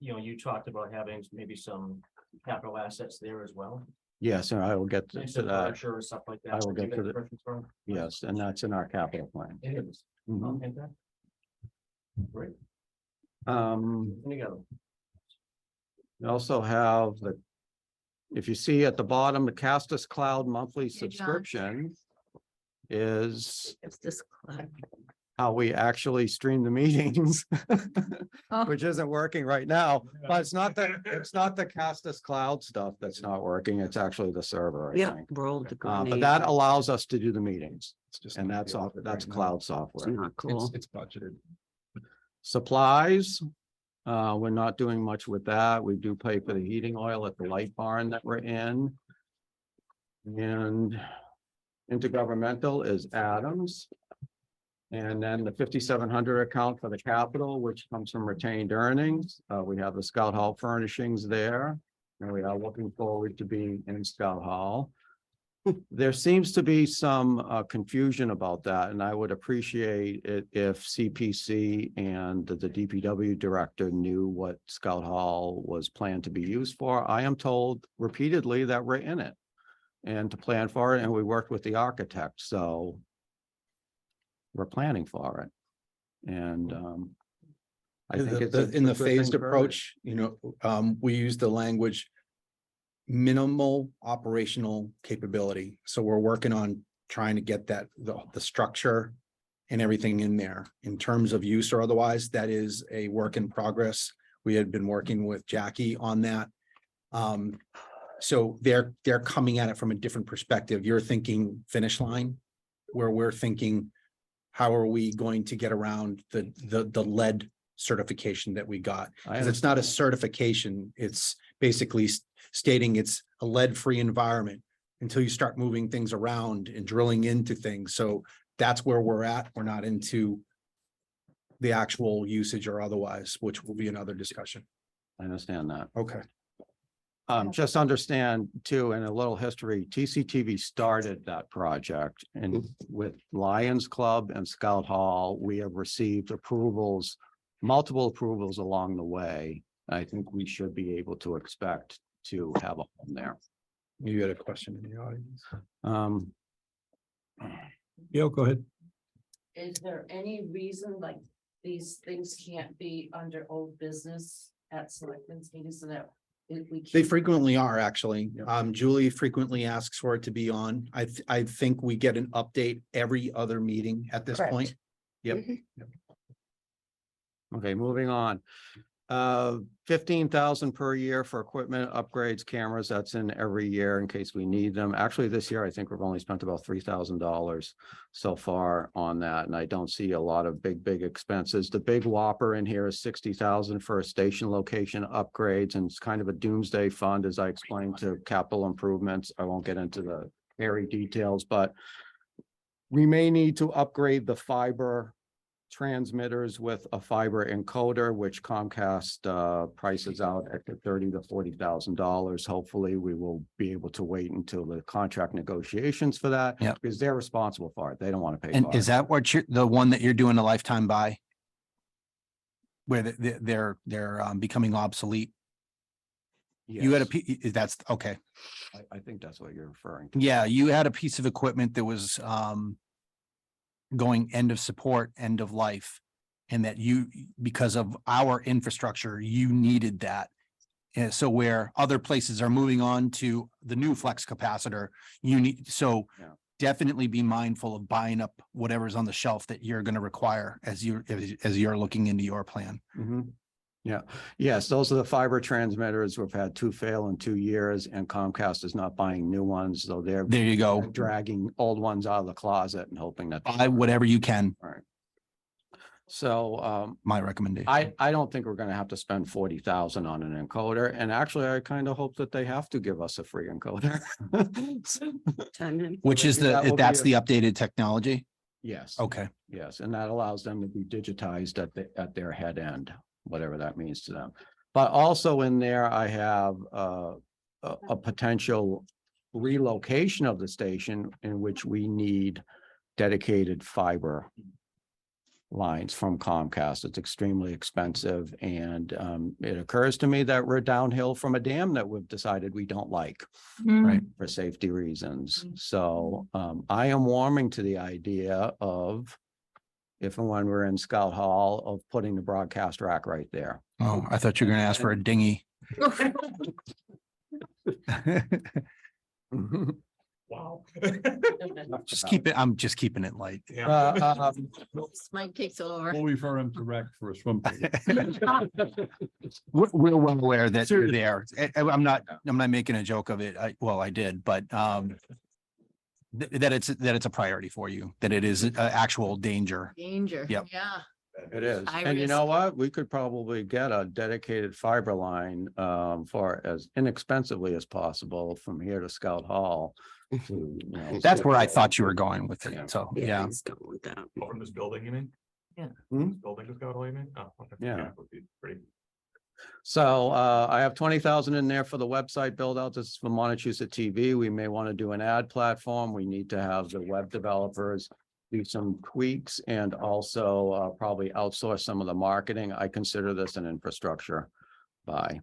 you talked about having maybe some capital assets there as well? Yes, and I will get Maybe to some that. furniture or stuff like that. I will Did you get to the the- preference for? Yes, and that's in our capital plan. It is. Mhm. Okay, then. Great. Um, There you go. we also have if you see at the bottom, the Castus Cloud monthly John. subscription is It's this. how we actually stream the meetings, Oh. which isn't working right now. But it's not the Castus Cloud stuff that's not working. It's actually the server, I think. rolled the But that allows us to do the meetings. And that's cloud software. not cool. It's budgeted. Supplies, we're not doing much with that. We do pay for the heating oil at the light barn that we're in. And intergovernmental is Adams. And then the 5,700 account for the capital, which comes from retained earnings. We have the Scout Hall furnishings there. And we are looking forward to being in Scout Hall. There seems to be some confusion about that, and I would appreciate it if CPC and the DPW director knew what Scout Hall was planned to be used for. I am told repeatedly that we're in it and to plan for it, and we worked with the architect, so we're planning for it. And I think it's In the a good phased thing for approach, we use the language minimal operational capability. So we're working on trying to get that, the structure and everything in there in terms of use or otherwise. That is a work in progress. We had been working with Jackie on that. So they're coming at it from a different perspective. You're thinking finish line, where we're thinking, how are we going to get around the lead certification that we got? Because it's not a certification, it's basically stating it's a lead-free environment until you start moving things around and drilling into things. So that's where we're at. We're not into the actual usage or otherwise, which will be another discussion. I understand that. Okay. Just understand too, in a little history, TCTV started that project and with Lions Club and Scout Hall, we have received approvals, multiple approvals along the way. I think we should be able to expect to have a home there. You had a question in the audience. Yeah, go ahead. Is there any reason like these things can't be under old business at selectmen's meetings so that we They keep? frequently are, actually. Julie frequently asks for it to be on. I think we get an update every other meeting at this Correct. point. Yep. Okay, moving on. 15,000 per year for equipment upgrades, cameras, that's in every year in case we need them. Actually, this year, I think we've only spent about $3,000 so far on that, and I don't see a lot of big expenses. The big whopper in here is 60,000 for a station location upgrades, and it's kind of a doomsday fund, as I explained, to capital improvements. I won't get into the hairy details, but we may need to upgrade the fiber transmitters with a fiber encoder, which Comcast prices out at $30,000 to $40,000. Hopefully, we will be able to wait until the contract negotiations for that. Yep. Because they're responsible for it. They don't want to pay. And for is it. that what the one that you're doing a lifetime buy? Where they're becoming obsolete? You had that's okay. I think that's what you're referring to. Yeah, you had a piece of equipment that was going end of support, end of life. And that because of our infrastructure, you needed that. And so where other places are moving on to the new flex capacitor, Yeah. definitely be mindful of buying up whatever's on the shelf that you're going to require as you're looking into your plan. Mhm. Yeah, yes, those are the fiber transmitters. We've had 2 fail in 2 years, and Comcast is not buying new ones, so they're There you go. dragging old ones out of the closet and hoping that. Buy whatever you can. So, My recommendation. I don't think we're gonna have to spend 40,000 on an encoder, and actually, I kind of hope that they have to give us a free encoder. Which is That will be that's a- the updated technology? Yes. Okay. Yes, and that allows them to be digitized at their head end, whatever that means to them. But also in there, I have a potential relocation of the station in which we need dedicated fiber lines from Comcast. It's extremely expensive, and it occurs to me that we're downhill from a dam that we've decided we don't like Right. for safety reasons. So I am warming to the idea of, if and when we're in Scout Hall, of putting the broadcast rack right there. Oh, I thought you were gonna ask for a dinghy. Wow. I'm just keeping it light. Yeah. Mike takes over. We'll refer him to rec for a swim pool. We're well aware that you're there. I'm not making a joke of it. I did, but that it's a priority for you, that it is actual danger. Danger. Yep. Yeah. It is. High And you risk. know what? We could probably get a dedicated fiber line for as inexpensively as possible from here to Scout Hall. That's where I thought you were going with it. So, yeah. From this building, you mean? Yeah. Hmm? This building is got all you mean? Oh, okay. Yeah. Would be pretty. So I have 20,000 in there for the website build out. This is for Montechusett TV. We may want to do an ad platform. We need to have the web developers do some tweaks and also probably outsource some of the marketing. I consider this an infrastructure buy.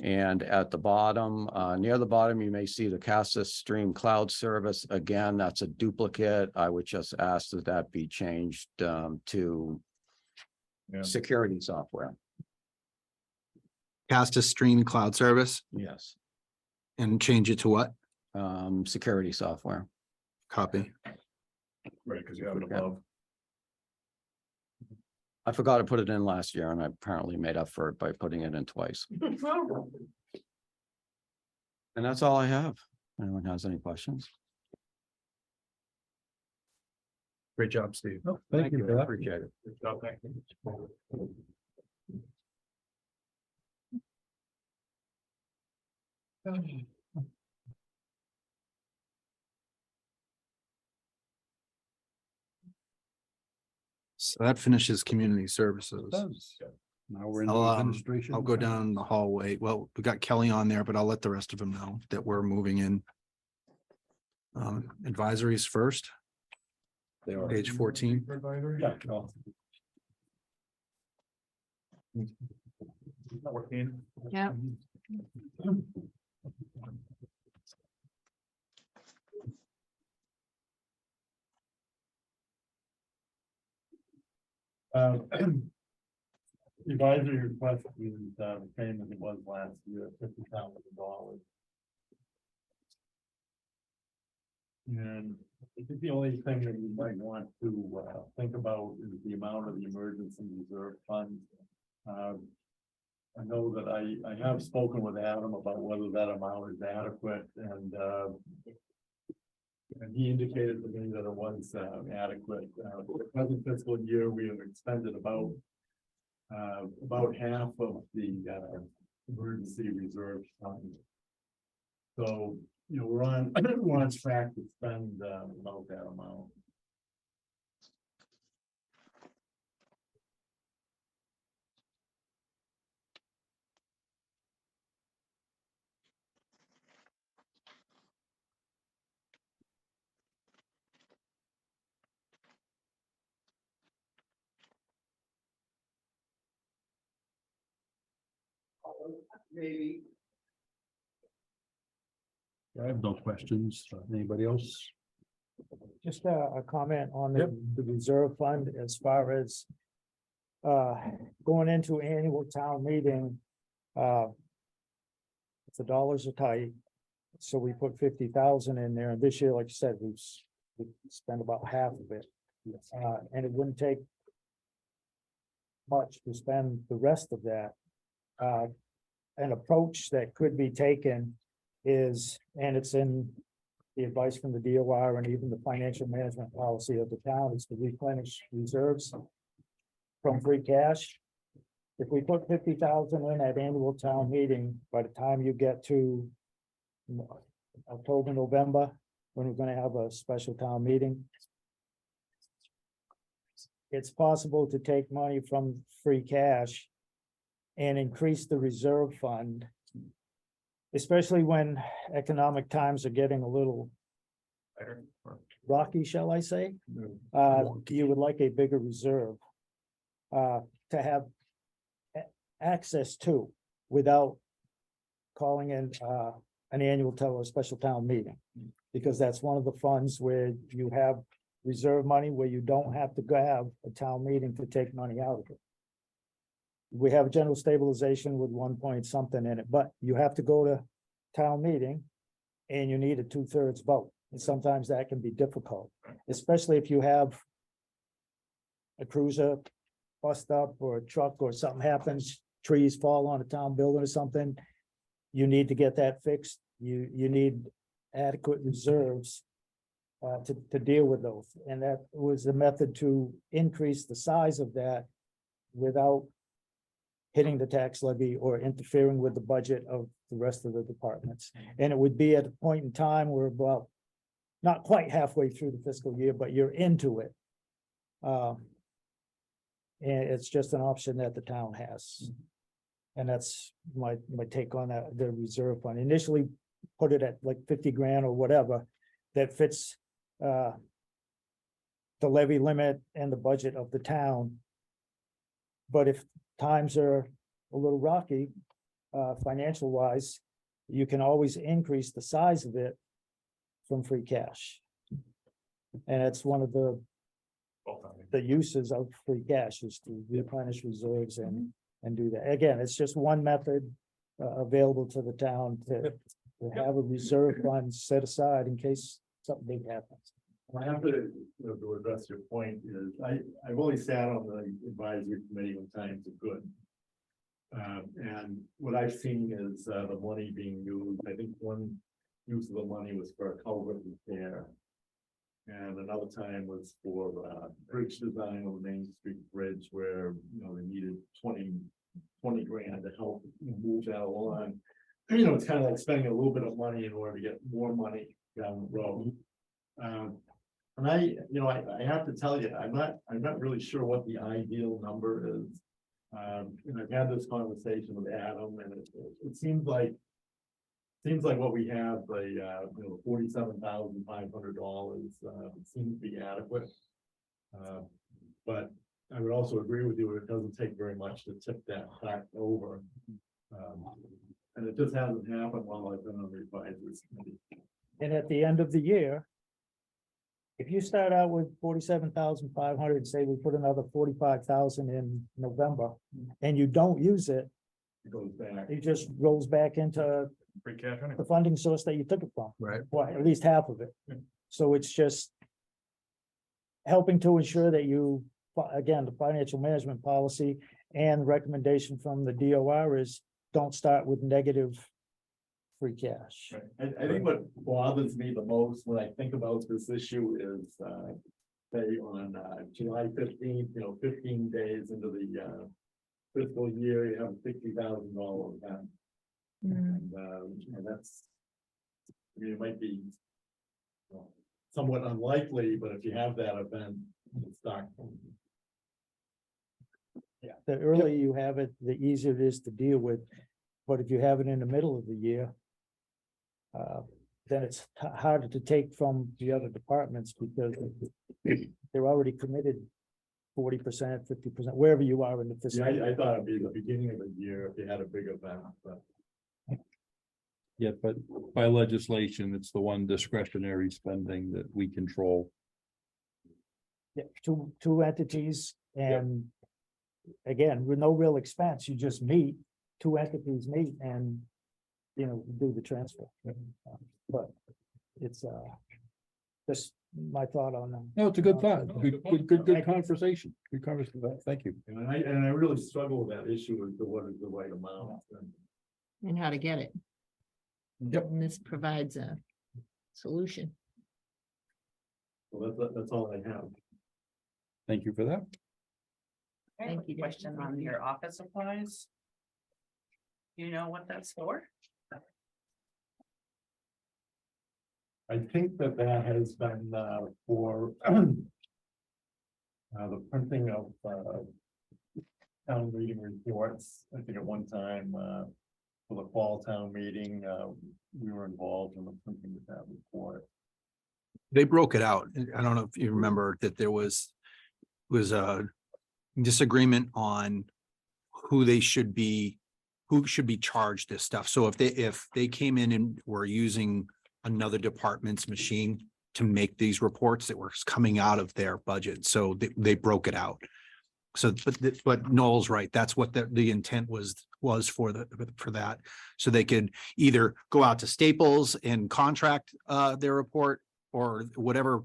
And at the bottom, near the bottom, you may see the Casa Stream Cloud Service. Again, that's a duplicate. I would just ask that that be changed to Yeah. security software. Cast a stream cloud service Yes. and change it to what? Security software. Copy. Right, because you have it above. I forgot to put it in last year and I apparently made up for it by putting it in twice. And that's all I have. Anyone has any questions? Great job, Steve. Thank you for that. Appreciate it. Good job, thank you. So that finishes community services. Now we're in the I'll administration. go down the hallway. Well, we got Kelly on there, but I'll let the rest of them know that we're moving in. Advisories first. Page 14. Advisory? Yeah, no. Not working. Yeah. Advisory request is the same as it was last year, $50,000. And I think the only thing that you might want to think about is the amount of the emergency reserve fund. I know that I have spoken with Adam about whether that amount is adequate, and he indicated to me that it was adequate. For the present fiscal year, we have expended about half of the emergency reserve fund. So, you know, we're on track to spend about that amount. Maybe. I have no questions. Anybody else? Just a comment on the reserve fund as far as going into annual town meeting. If the dollars are tight, so we put 50,000 in there, and this year, like you said, we spent about half of it. And it wouldn't take much to spend the rest of that. An approach that could be taken is, and it's in the advice from the DOR and even the financial management policy of the town, is to replenish reserves from free cash. If we put 50,000 in at annual town meeting, by the time you get to October, November, when we're gonna have a special town meeting, it's possible to take money from free cash and increase the reserve fund, especially when economic times are getting a little rocky, shall I say? You would like a bigger reserve to have access to without calling in an annual or special town meeting. Because that's one of the funds where you have reserve money where you don't have to go have a town meeting to take money out of it. We have general stabilization with 1 point something in it, but you have to go to town meeting and you need a 2/3 vote. And sometimes that can be difficult, especially if you have a cruiser bust up or a truck or something happens, trees fall on a town building or something. You need to get that fixed. You need adequate reserves to deal with those. And that was the method to increase the size of that without hitting the tax levy or interfering with the budget of the rest of the departments. And it would be at a point in time where about not quite halfway through the fiscal year, but you're into it. And it's just an option that the town has. And that's my take on that, the reserve fund. Initially put it at like 50 grand or whatever that fits the levy limit and the budget of the town. But if times are a little rocky, financial wise, you can always increase the size of it from free cash. And it's one of the uses of free cash is to replenish reserves and do that. Again, it's just one method available to the town to have a reserve fund set aside in case something big happens. I have to, to address your point is, I've only sat on the advisory committee when times are good. And what I've seen is the money being used, I think one use of the money was for a culvert repair. And another time was for bridge design on the Main Street Bridge where, they needed 20 grand to help move that along. It's kind of like spending a little bit of money in order to get more money down the road. And I have to tell you, I'm not really sure what the ideal number is. And I've had this conversation with Adam, and it seems like what we have, $47,500 seems to be adequate. But I would also agree with you, it doesn't take very much to tip that back over. And it just hasn't happened while I've been on the advisory committee. And at the end of the year, if you start out with 47,500, say we put another 45,000 in November, and you don't use it, It goes back. it just rolls back into Free cash the funding source that you took it from. Right. Well, at least half of it. So it's just helping to ensure that you, again, the financial management policy and recommendation from the DOR is don't start with negative free cash. I think what bothers me the most when I think about this issue is, say on July 15th, 15 days into the fiscal year, you have $60,000 event. And that's, it might be somewhat unlikely, but if you have that event, it's not. Yeah, the earlier you have it, the easier it is to deal with. But if you have it in the middle of the year, then it's harder to take from the other departments because they're already committed 40%, 50%, wherever you are in the fiscal. I thought it'd be the beginning of the year if you had a big event, but. Yeah, but by legislation, it's the one discretionary spending that we control. Yeah, two entities and again, with no real expense, you just meet, two entities meet and, do the transfer. But it's, just my thought on them. No, it's a good thought. Good conversation. Good conversation. Thank you. And I really struggle with that issue as to what is the right amount. And how to get it. Yep. And this provides a solution. So that's all I have. Thank you for that. I have Thank a you. question on your office supplies. You know what that's for? I think that has been for the printing of town meeting reports. I think at one time for the fall town meeting, we were involved in the printing of that report. They broke it out. I don't know if you remember that there was a disagreement on who should be charged this stuff. So if they came in and were using another department's machine to make these reports that were coming out of their budget, so they broke it out. So, but Noel's right. That's what the intent was for that. So they could either go out to Staples and contract their report, or whatever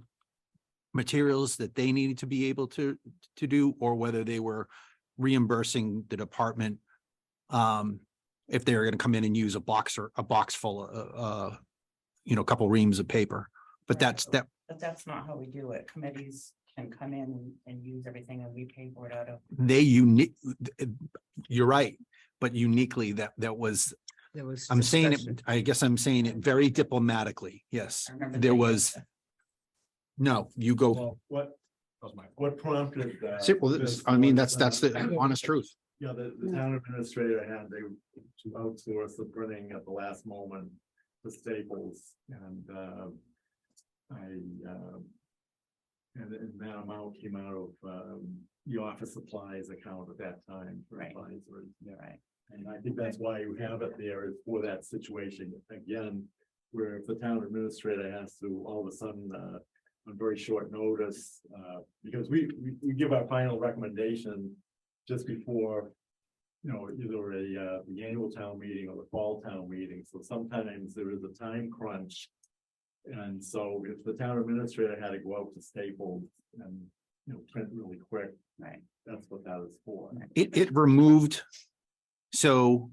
materials that they needed to be able to do, or whether they were reimbursing the department if they were going to come in and use a box full of a couple reams of paper. But But that's not how we do it. Committees can come in and use everything and we pay for it out of. You're right, but uniquely that was, I'm saying it, I guess I'm saying it very diplomatically. Yes, I remember there thinking was. No, you go. Well, what prompted? I mean, that's the honest truth. Yeah, the town administrator had to outsource the printing at the last moment to Staples, and and that amount came out of the office supplies account at that time for Right. advisory. Yeah. Right. And I think that's why you have it there, is for that situation again, where if the town administrator has to all of a sudden on very short notice, because we give our final recommendation just before, either the annual town meeting or the fall town meeting. So sometimes there is a time crunch. And so if the town administrator had to go out to Staples and, print really quick, Right. that's what that is for. It removed. So,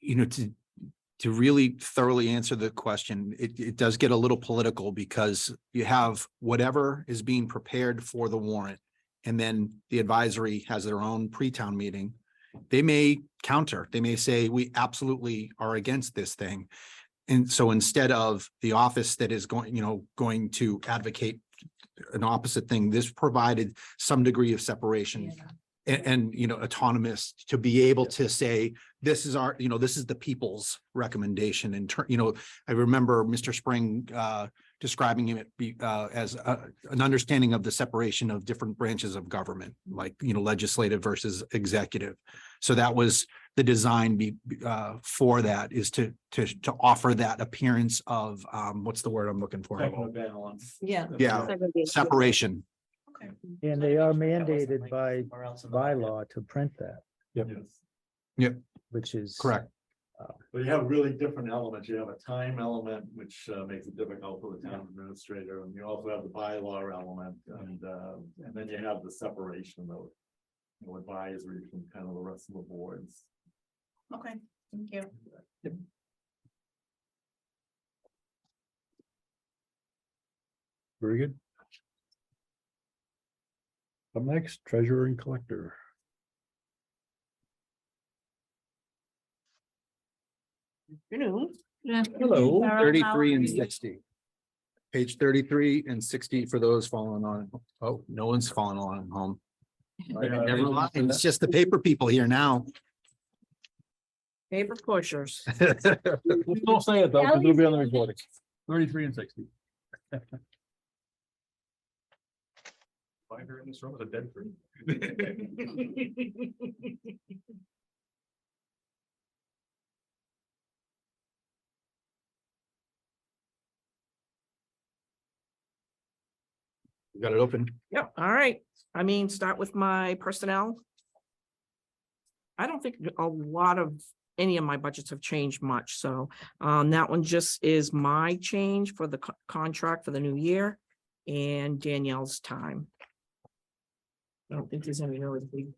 to really thoroughly answer the question, it does get a little political, because you have whatever is being prepared for the warrant. And then the advisory has their own pre-town meeting. They may counter, they may say, we absolutely are against this thing. And so instead of the office that is going to advocate an opposite thing, this provided some degree of separation and autonomous to be able to say, this is this is the people's recommendation. And I remember Mr. Spring describing it as an understanding of the separation of different branches of government, like legislative versus executive. So that was the design for that, is to offer that appearance of what's the word I'm looking for? Technical balance. Yeah. Yeah, separation. And they are mandated by bylaw to print that, Yes. which is. Correct. But you have really different elements. You have a time element, which makes it difficult for the town administrator, and you also have the bylaw element, and then you have the separation of advisory from kind of the rest of the boards. Okay, thank you. Very good. Up next, treasurer and collector. Yeah. Hello. Carol, how 33 are and you? 60. Page 33 and 60 for those following on. Oh, no one's following along at home. Never mind. It's just the paper people here now. Paper pushers. Don't say it though, because it'll be on the recording. 33 and 60. Find her in this room with a dead tree. You got it open. Yep, all right. I mean, start with my personnel. I don't think a lot of any of my budgets have changed much, so that one just is my change for the contract for the new year and Danielle's time. I don't think there's any really big.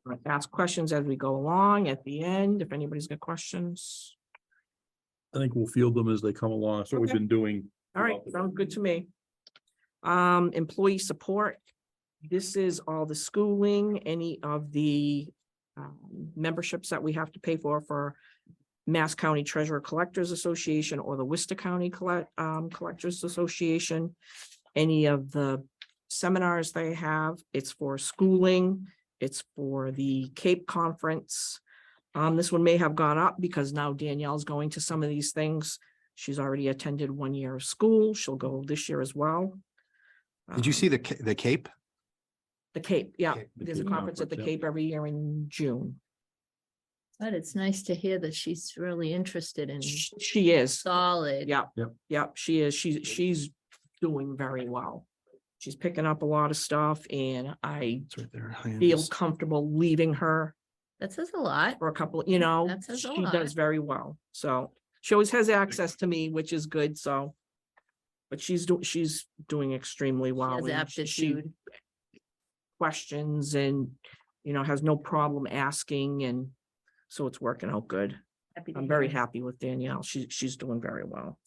I'll ask questions as we go along at the end, if anybody's got questions. I think we'll field them as they come along. That's what we've Okay. been doing All right, sounds good to me. Employee support. This is all the schooling, any of the memberships that we have to pay for Mass County Treasurer Collectors Association or the Worcester County Collectors Association. Any of the seminars they have, it's for schooling, it's for the Cape Conference. This one may have gone up because now Danielle's going to some of these things. She's already attended 1 year of school. She'll go this year as well. Did you see the Cape? The Cape, yeah. Cape, the There's a Cape conference at the Conference, yeah. Cape every year in June. But it's nice to hear that she's really interested in She is. solid. Yeah. Yep. Yeah, she is. She's doing very well. She's picking up a lot of stuff and I It's right there. feel comfortable leaving her That says a lot. for a couple, you know, That says a she does lot. very well. So she always has access to me, which is good. So. But she's doing extremely well. Has and she aptitude. questions and, you know, has no problem asking and so it's working out good. Happy to I'm hear very it. happy with Danielle. She's doing very well.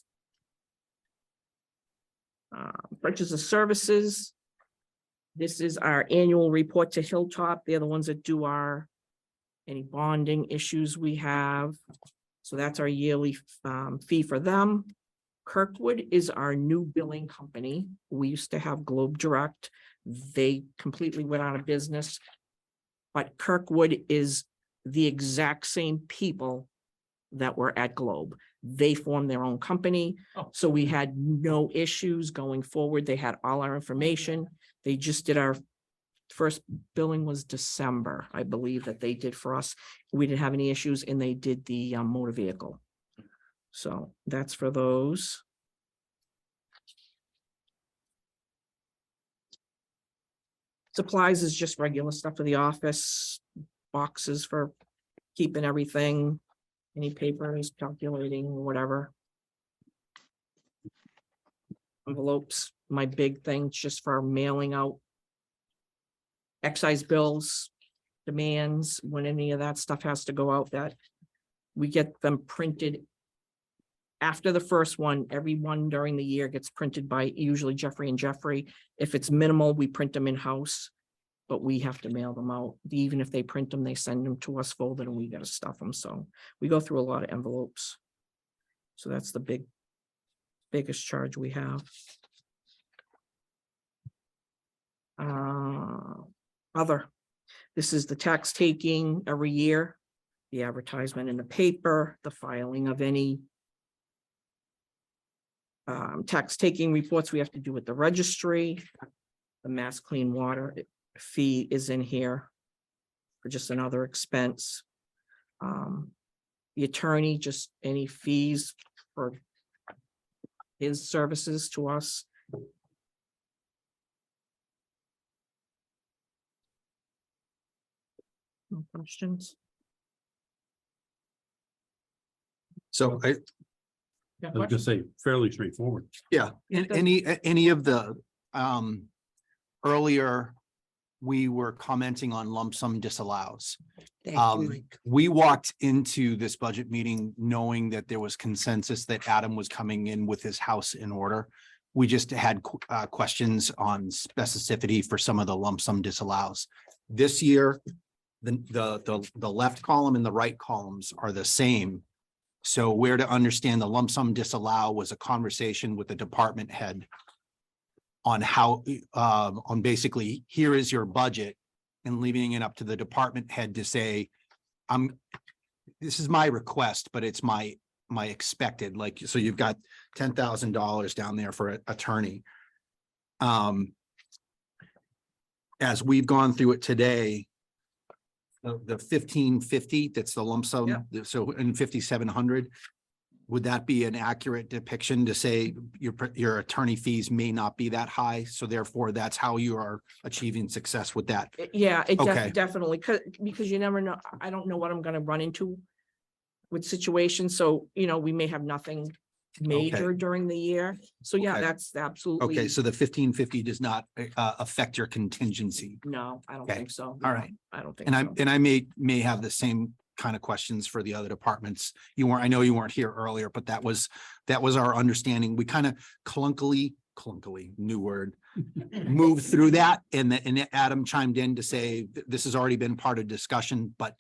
Purchase of services. This is our annual report to Hilltop. They're the ones that do any bonding issues we have. So that's our yearly fee for them. Kirkwood is our new billing company. We used to have Globe Direct. They completely went out of business. But Kirkwood is the exact same people that were at Globe. They formed their own company. Oh. So we had no issues going forward. They had all our information. They just did our first billing was December, I believe, that they did for us. We didn't have any issues and they did the motor vehicle. So that's for those. Supplies is just regular stuff for the office, boxes for keeping everything, any papers, calculating, whatever. Envelopes, my big thing, just for mailing out excise bills, demands, when any of that stuff has to go out, that we get them printed after the first one. Every one during the year gets printed by usually Jeffrey and Jeffrey. If it's minimal, we print them in-house, but we have to mail them out. Even if they print them, they send them to us folded and we gotta stuff them. So we go through a lot of envelopes. So that's the biggest charge we have. Other, this is the tax taking every year, the advertisement in the paper, the filing of any tax taking reports we have to do with the registry. The Mass Clean Water fee is in here for just another expense. The attorney, just any fees for his services to us. No questions? So I, Yeah, I was gonna say fairly straightforward. yeah, any of the, earlier, we were commenting on lump sum disallows. Thank you, Mike. We walked into this budget meeting knowing that there was consensus that Adam was coming in with his house in order. We just had questions on specificity for some of the lump sum disallows. This year, the left column and the right columns are the same. So where to understand the lump sum disallow was a conversation with the department head on how, on basically, here is your budget, and leaving it up to the department head to say, this is my request, but it's my expected, like, so you've got $10,000 down there for an attorney. As we've gone through it today, the 1550, that's the lump sum, so in 5,700, would that be an accurate depiction to say your attorney fees may not be that high, so therefore that's how you are achieving success with that? Yeah, it Okay. definitely, because you never know, I don't know what I'm gonna run into with situations, so, you know, we may have nothing major during the year, so yeah, Okay. that's absolutely. Okay, so the 1550 does not affect your contingency. No, I don't Okay. think so. All right. I don't think And so. I may have the same kind of questions for the other departments. I know you weren't here earlier, but that was our understanding. We kind of clunkily, new word, moved through that. And Adam chimed in to say this has already been part of discussion, but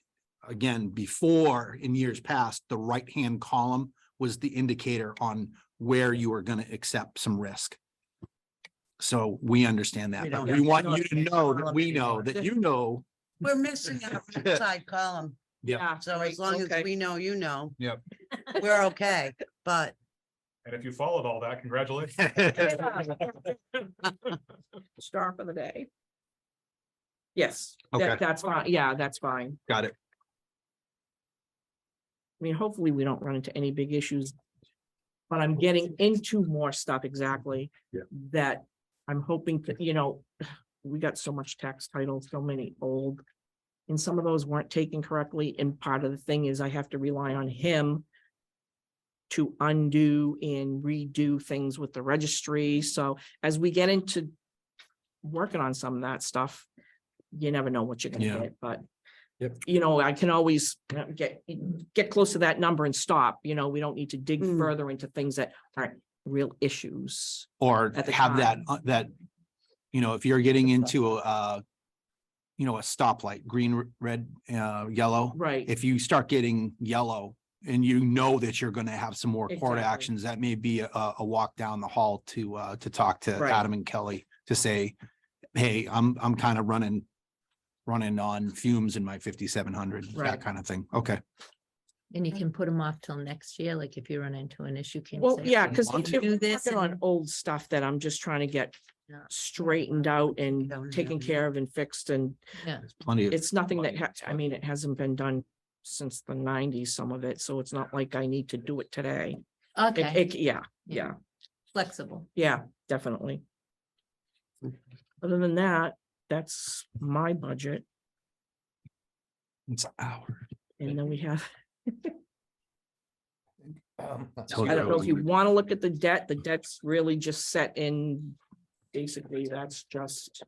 again, before in years past, the right-hand column was the indicator on where you were going to accept some risk. So we understand that, but we want you to know that we know that you know. We're missing a side column. Yeah. So as long as we know, you know. Yep. We're okay, but And if you followed all that, congratulations. Star for the day. Yes, Okay. that's fine. Yeah, that's fine. Got it. I mean, hopefully we don't run into any big issues. But I'm getting into more stuff exactly. Yeah. That I'm hoping to, we got so much tax titles, so many old. And some of those weren't taken correctly. And part of the thing is I have to rely on him to undo and redo things with the registry. So as we get into working on some of that stuff, you never know what you're gonna Yeah. get, but Yep. I can always get close to that number and stop. We don't need to dig further into things that aren't real issues. Or At the have time. that, if you're getting into a stoplight, green, red, yellow. Right. If you start getting yellow and that you're going to have some more court Exactly. actions, that may be a walk down the hall to talk to Right. Adam and Kelly to say, hey, I'm kind of running on fumes in my 5700, Right. that kind of thing. Okay. And you can put them off till next year, like if you run into an issue. Can you Well, say, yeah, "Okay, because we can do this on and-" old stuff that I'm just trying to get Yeah. straightened out and Don't taken know. care of and fixed. And Yeah, Plenty of. it's nothing that, it hasn't been done since the 90s, some of it. So it's not like I need to do it today. okay, Yeah, flexible. definitely. Other than that, that's my budget. It's ours. And then we have, Tell I don't know if you you. want to look at the debt's really just set in, basically, that's just,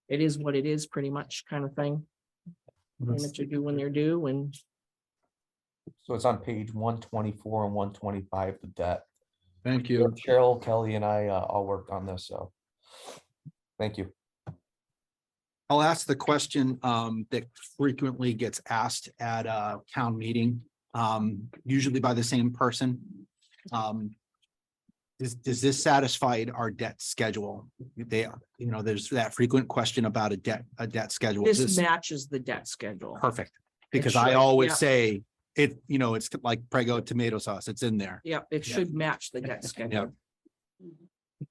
it is what it is, pretty much kind of thing. Payments are due when they're due, and So it's on page 124 and 125, the debt. Thank you. Cheryl, Kelly and I all worked on this, so. Thank you. I'll ask the question that frequently gets asked at a town meeting, usually by the same person. Does this satisfy our debt schedule? There's that frequent question about a debt schedule. this matches the debt schedule. Perfect, because should, I always yeah. say it's like Prego tomato sauce. It's in there. Yeah, it should match the debt schedule.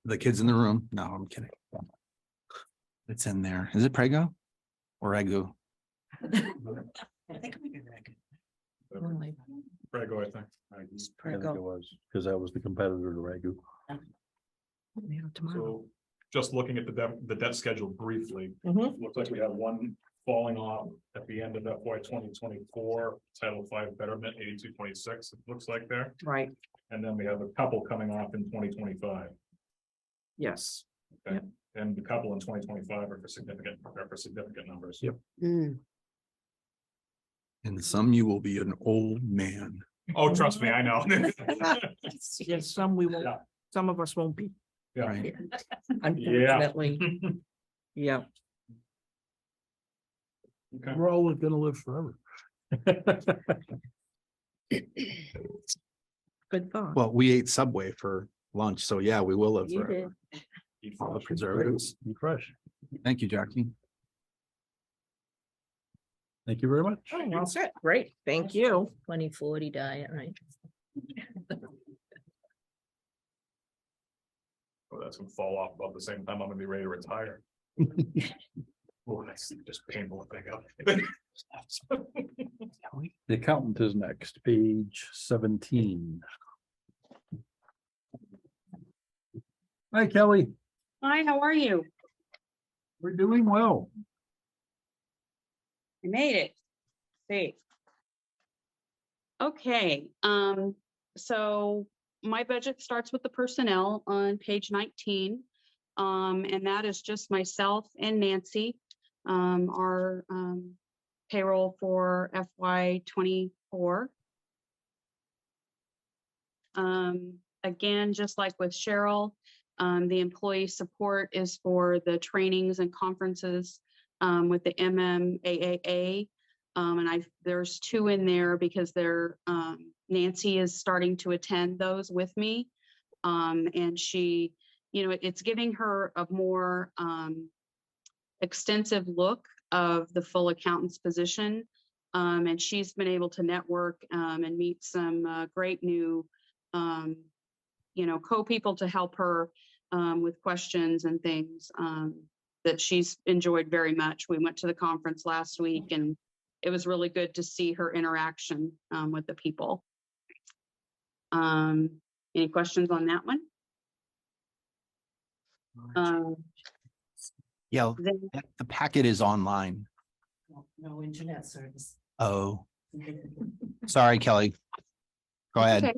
The kids in the room. No, I'm kidding. It's in there. Is it Prego or Ragu? Oh my- Prego, I think. I think it was, because that was the competitor to Ragu. Tomorrow. So just looking at the debt schedule briefly, Mhm. looks like we have one falling off at the end of FY 2024, Title V Betterment 8226, it looks like there. Right, And then we have a couple coming off in 2025. yes. Okay, and the couple in 2025 are for significant numbers. Yep. Mm. And some you will be an old man. Oh, trust me, I know. Yes, some we won't, Yeah. some of us won't be, Yeah. Right. unfortunately. Yeah, Okay. We're all gonna live forever. good thought. Well, we ate Subway for lunch, so yeah, we will live You forever. Eat All the fresh. preservatives. Be fresh. Thank you, Jackie. Thank you very much. Oh, well said. Great, thank you. 2040 diet, right? Oh, that's gonna fall off about the same time I'm gonna be ready to retire. Oh, that's just painful to think of. The accountant is next, page 17. Hi, Kelly. Hi, how are you? We're doing well. I made it. Safe. Okay, so my budget starts with the personnel on page 19. And that is just myself and Nancy. Our payroll for FY24. Again, just like with Cheryl, the employee support is for the trainings and conferences with the MMAAA. And there's 2 in there because Nancy is starting to attend those with me. And she, it's giving her a more extensive look of the full accountant's position. And she's been able to network and meet some great new co-people to help her with questions and things that she's enjoyed very much. We went to the conference last week and it was really good to see her interaction with the people. Any questions on that one? Yeah, Then- the packet is online. No internet service. Oh, sorry, Kelly. Go ahead. Okay.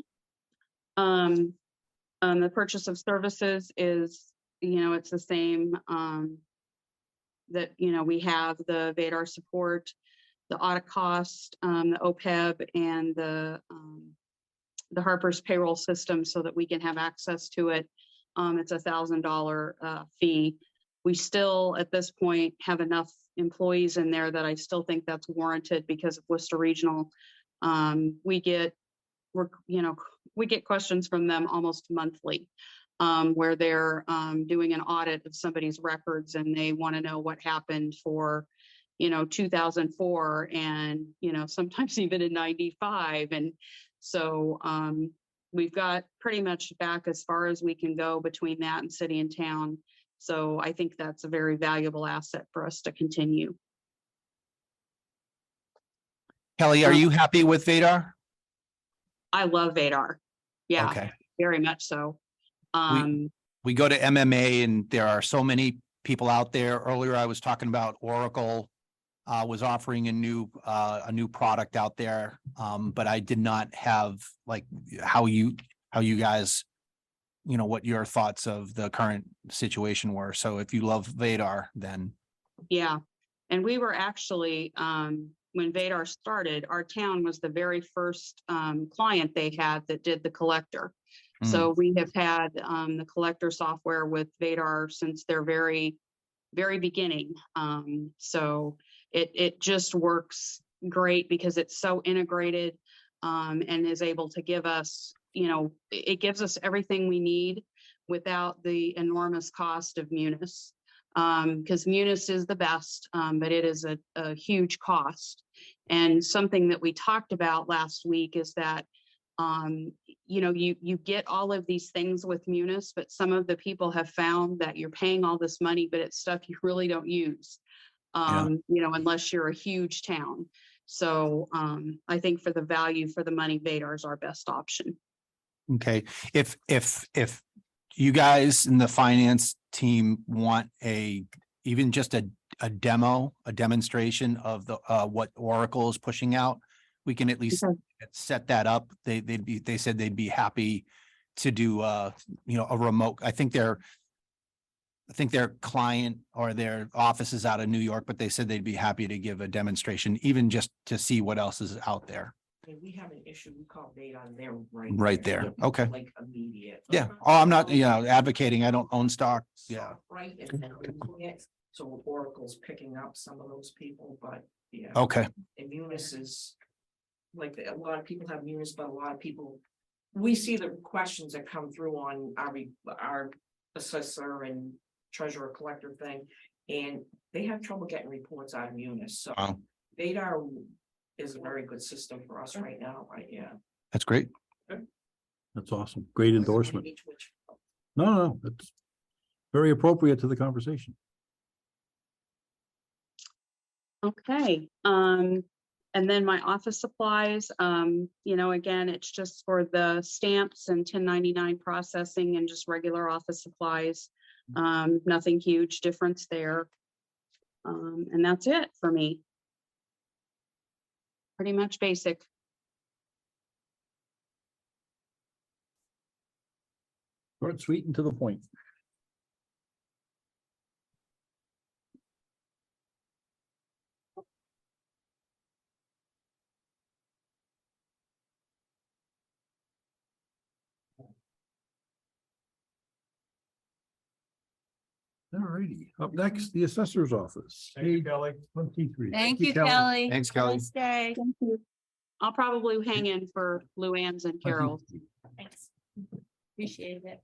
The purchase of services is, it's the same, that, we have the Vadar support, the audit cost, the OPEB and the Harper's payroll system so that we can have access to it. It's $1,000 fee. We still, at this point, have enough employees in there that I still think that's warranted because of Worcester Regional. We get questions from them almost monthly, where they're doing an audit of somebody's records and they want to know what happened for, 2004 and, sometimes even in 95. And so we've got pretty much back as far as we can go between that and city and town. So I think that's a very valuable asset for us to continue. Kelly, are you happy with Vadar? I love Vadar. Yeah, Okay. very much so. We go to MMA and there are so many people out there. Earlier, I was talking about Oracle was offering a new product out there. But I did not have like how you guys, what your thoughts of the current situation were. So if you love Vadar, then. Yeah. And we were actually, when Vadar started, our town was the very first client they had that did the collector. So we have had the collector software with Vadar since their very, very beginning. So it just works great because it's so integrated and is able to give us, it gives us everything we need without the enormous cost of Munis. Because Munis is the best, but it is a huge cost. And something that we talked about last week is that, you get all of these things with Munis, but some of the people have found that you're paying all this money, but it's stuff you really don't use, unless you're a huge town. So I think for the value for the money, Vadar is our best option. Okay, if you guys in the finance team want even just a demonstration of the what Oracle is pushing out, we can at least set that up. They said they'd be happy to do a remote. I think their client or their office is out of New York, but they said they'd be happy to give a demonstration, even just to see what else is out there. We have an issue, we call Vadar, they're Right there. Okay. Like immediate. Yeah. Oh, I'm not, advocating. I don't own stock. Yeah. Right, and then so Oracle's picking up some of those people, but yeah. Okay. And Munis is, like, a lot of people have Munis, but a lot of people, we see the questions that come through on our assessor and treasurer collector thing, and they have trouble getting reports out of Munis, so Wow. Vadar is a very good system for us right now, right? Yeah. That's great. That's awesome. Great endorsement. No, it's very appropriate to the conversation. Okay. And then my office supplies, again, it's just for the stamps and 1099 processing and just regular office supplies. Nothing huge difference there. And that's it for me. Pretty much basic. Short, sweet, and to the point. All righty, up next, the assessor's office. Thank you, Page Kelly. 23. Thank you, Kelly. Thanks, Kelly. Nice day. I'll probably hang in for Luann's and Carol. Thanks. Appreciate it.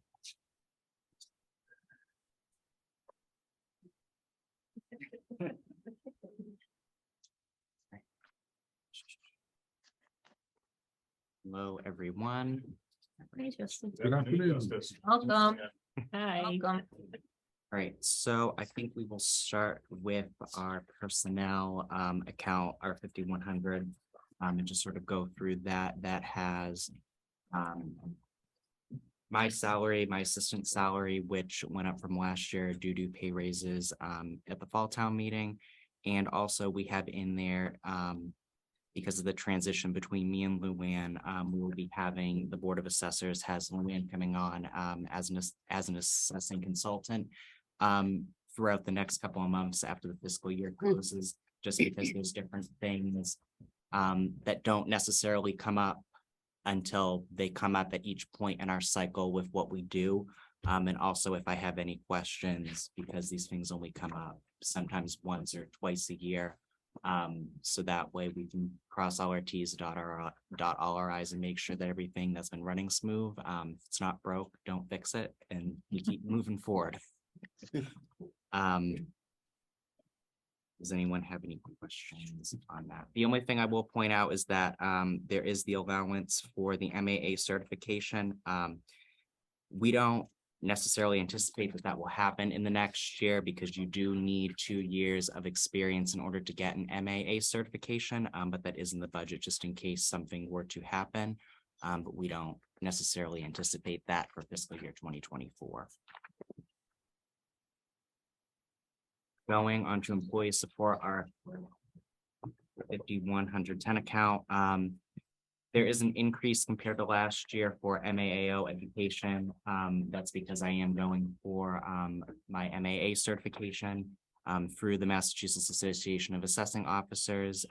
Hello, everyone. Hey, Justin. Good afternoon. Justice. Welcome. Hi. Welcome. All right, so I think we will start with our personnel account, our 5100. And just sort of go through that. That has my salary, my assistant salary, which went up from last year due to pay raises at the fall town meeting. And also we have in there because of the transition between me and Luann, we will be having the Board of Assessors has Luann coming on as an assessing consultant throughout the next couple of months after the fiscal year closes, just because there's different things that don't necessarily come up until they come up at each point in our cycle with what we do. And also if I have any questions, because these things only come up sometimes once or twice a year. So that way we can cross all our T's, dot all our I's and make sure that everything that's been running smooth. If it's not broke, don't fix it, and we keep moving forward. Does anyone have any questions on that? The only thing I will point out is that there is the allowance for the MAA certification. We don't necessarily anticipate that that will happen in the next year because you do need 2 years of experience in order to get an MAA certification, but that is in the budget just in case something were to happen. But we don't necessarily anticipate that for fiscal year 2024. Going on to employee support, our 5110 account. There is an increase compared to last year for MAAO education. That's because I am going for my MAA certification through the Massachusetts Association of Assessing Officers.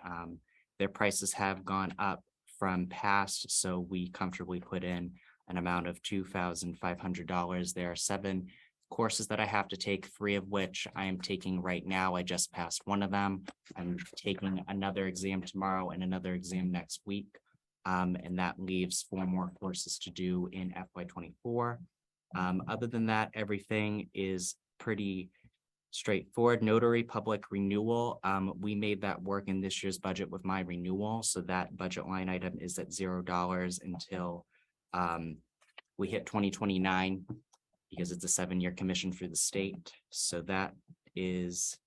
Their prices have gone up from past, so we comfortably put in an amount of $2,500. There are 7 courses that I have to take, 3 of which I am taking right now. I just passed one of them. I'm taking another exam tomorrow and another exam next week. And that leaves 4 more courses to do in FY24. Other than that, everything is pretty straightforward. Notary public renewal. We made that work in this year's budget with my renewal. So that budget line item is at $0 until we hit 2029. Because it's a 7-year commission through the state. So that is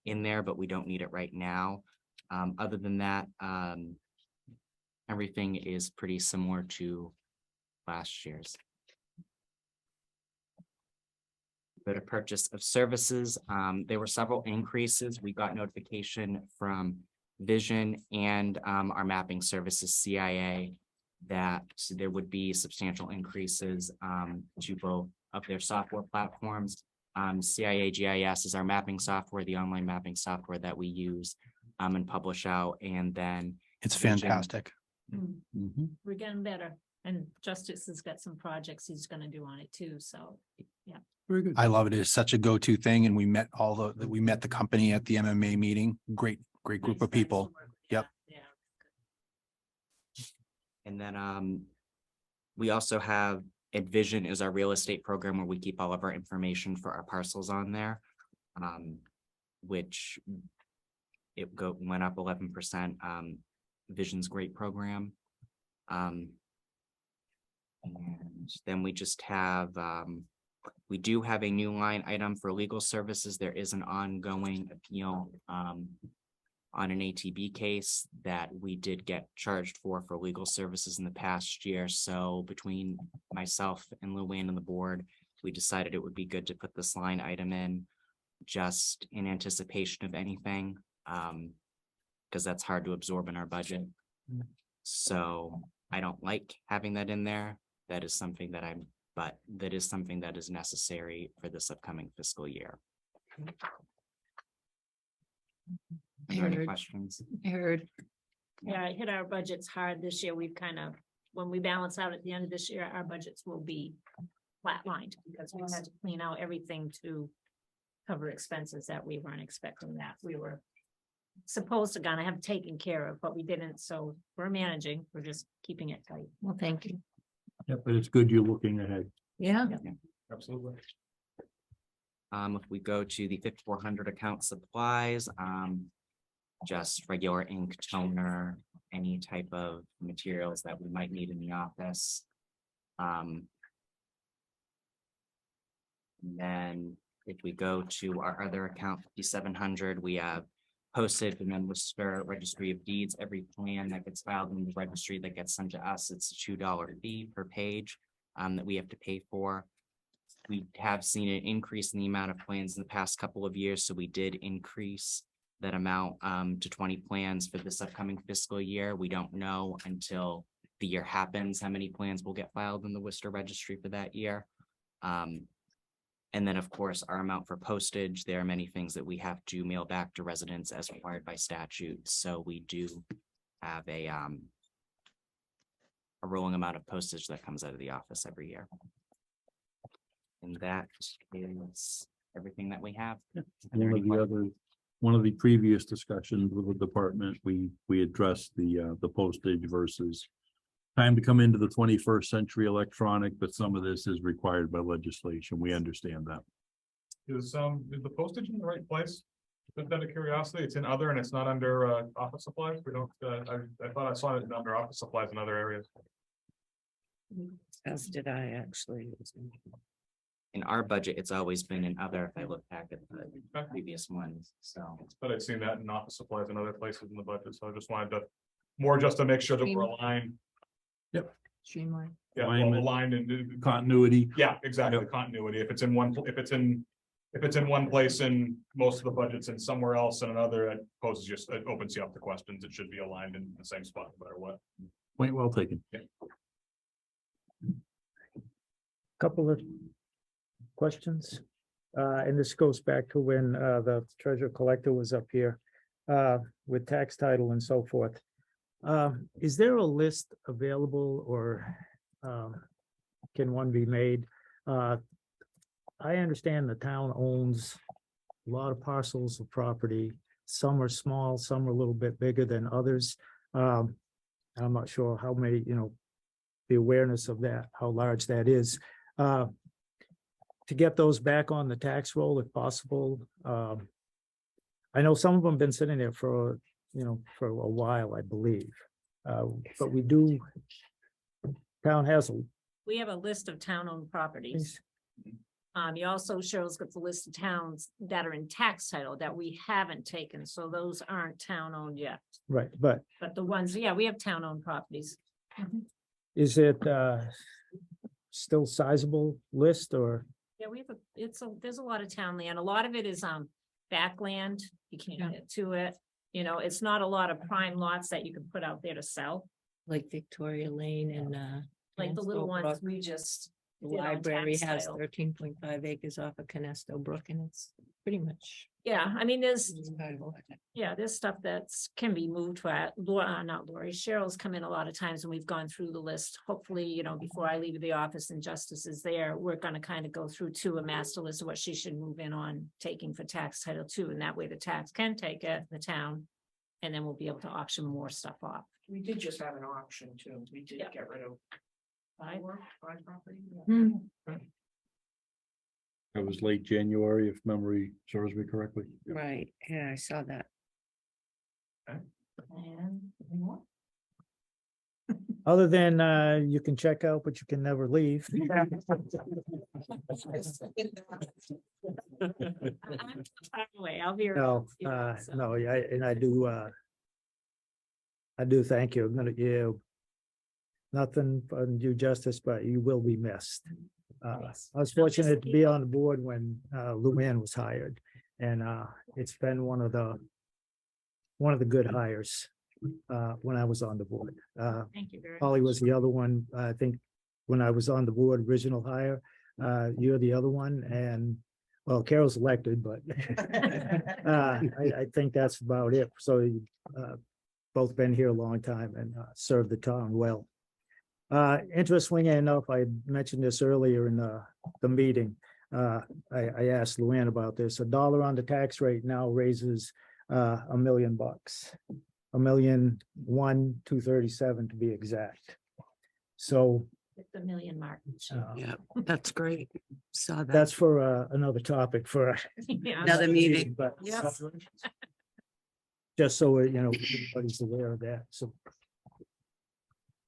in there, but we don't need it right now. Other than that, everything is pretty similar to last year's. Go to purchase of services. There were several increases. We got notification from Vision and our mapping services CIA that there would be substantial increases to both of their software platforms. CIA GIS is our mapping software, the online mapping software that we use and publish out. And then It's fantastic. We're getting better, and Justice has got some projects he's gonna do on it too, so, yeah. Very good. I love it. It's such a go-to thing. And we met we met the company at the MMA meeting. Great group of people. Yep. Yeah. And then we also have Envision is our real estate program where we keep all of our information for our parcels on there. Which it went up 11%. Vision's great program. And then we just have we do have a new line item for legal services. There is an ongoing appeal on an ATB case that we did get charged for legal services in the past year. So between myself and Luann and the board, we decided it would be good to put this line item in just in anticipation of anything, because that's hard to absorb in our budget. So I don't like having that in there. That is something that that is something that is necessary for this upcoming fiscal year. Are there any questions? I heard. Yeah, I hit our budgets hard this year. We've kind of, when we balance out at the end of this year, our budgets will be flatlined because we had to clean out everything to cover expenses that we weren't expecting that we were supposed to gonna have taken care of, but we didn't, so we're managing, we're just keeping it tight. Well, thank you. Yeah, but it's good you're looking ahead. Yeah. Absolutely. If we go to the 5400 account supplies, just regular ink, toner, any type of materials that we might need in the office. And then if we go to our other account, 5700, we have postage and then Worcester Registry of Deeds. Every plan that gets filed in the registry that gets sent to us, it's a $2 fee per page that we have to pay for. We have seen an increase in the amount of plans in the past couple of years, so we did increase that amount to 20 plans for this upcoming fiscal year. We don't know until the year happens how many plans will get filed in the Worcester Registry for that year. And then, of course, our amount for postage, there are many things that we have to mail back to residents as required by statute. So we do have a rolling amount of postage that comes out of the office every year. And that is everything that we have. One of the previous discussions with the department, we addressed the postage versus time to come into the 21st century electronic, but some of this is required by legislation. We understand that. Is the postage in the right place? Just out of curiosity, it's in other and it's not under office supplies. We don't, I thought I saw it under office supplies in other areas. As did I actually. In our budget, it's always been in other, if I look back at the previous ones, so. But I've seen that in office supplies and other places in the budget, so I just wanted to, more just to make sure that we're aligned. Yep. Streamline. Yeah, well, Alignment. aligned and Continuity. yeah, exactly, continuity. If it's in one, if it's in one place and most of the budget's in somewhere else and another, it poses just, it opens you up to questions. It should be aligned in the same spot, no matter what. Point well taken. Couple of questions. And this goes back to when the treasurer collector was up here with tax title and so forth. Is there a list available or can one be made? I understand the town owns a lot of parcels of property. Some are small, some are a little bit bigger than others. I'm not sure how many, the awareness of that, how large that is. To get those back on the tax roll if possible. I know some of them have been sitting there for a while, I believe. But we do, town has We have a list of town-owned properties. He also shows us the list of towns that are in tax title that we haven't taken, so those aren't town-owned yet. right, but But the ones, yeah, we have town-owned properties. is it still sizable list or? Yeah, we have there's a lot of town land. A lot of it is backland. You can't get to it. It's not a lot of prime lots that you can put out there to sell. Like Victoria Lane and Like the little Cannesto ones Brook. we just. The did on library tax has title. 13.5 acres off of Cannesto Brook and it's pretty much. Yeah, I mean, there's Yeah. there's stuff that's can be moved to not Lori, Cheryl's come in a lot of times and we've gone through the list. Hopefully, before I leave the office and Justice is there, we're gonna kind of go through a master list of what she should move in on taking for tax title too, and that way the tax can take it, the town. And then we'll be able to auction more stuff off. We did just have an auction too. We did get rid of Right? five property. It was late January, if memory serves me correctly. Right, yeah, I saw that. And more? Other than you can check out, but you can never leave. Anyway, I'll be. No, around, so. no, and I do thank you. I'm gonna, nothing on you, Justice, but you will be missed. Yes. I was fortunate to be on the board when Luann was hired, and it's been one of the good hires when I was on the board. Thank you very Holly much. was the other one, I think, when I was on the board, original hire. You're the other one, and well, Carol's elected, but I think that's about it. So you both been here a long time and served the town well. Interestingly enough, I mentioned this earlier in the meeting. I asked Luann about this. $1 on the tax rate now raises $1 million. 1,001,237 to be exact. So It's the million mark. Yeah, that's great. Saw that. that's for another topic for Yeah. Another meeting. but Yep. just so, everybody's aware of that. So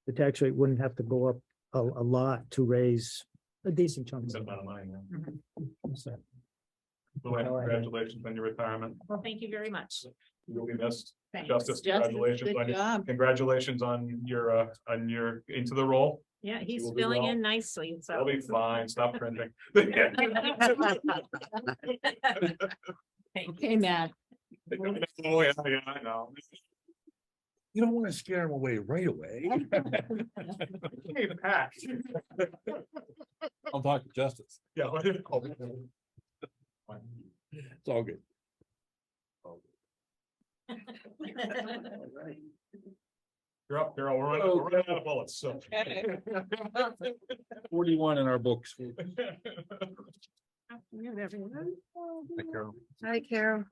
the tax rate wouldn't have to go up a lot to raise a decent chunk. It's of a lot of money, yeah. money. So, Luann, All right. congratulations on your retirement. Well, thank you very much. You'll be missed. Thanks. Justice, Justice, congratulations good on your, job. congratulations on your into the role. Yeah, he's will do filling well. in nicely, so. That'll be fine. Stop cringing. Okay, Matt. Oh, yeah, I know. You don't want to scare them away right away. Hey, Pat. I'll talk to Justice. Yeah. It's all good. You're up, Carol. We're running out of bullets, so. 41 in our books. Afternoon, everyone. Carol. Hi, Carol.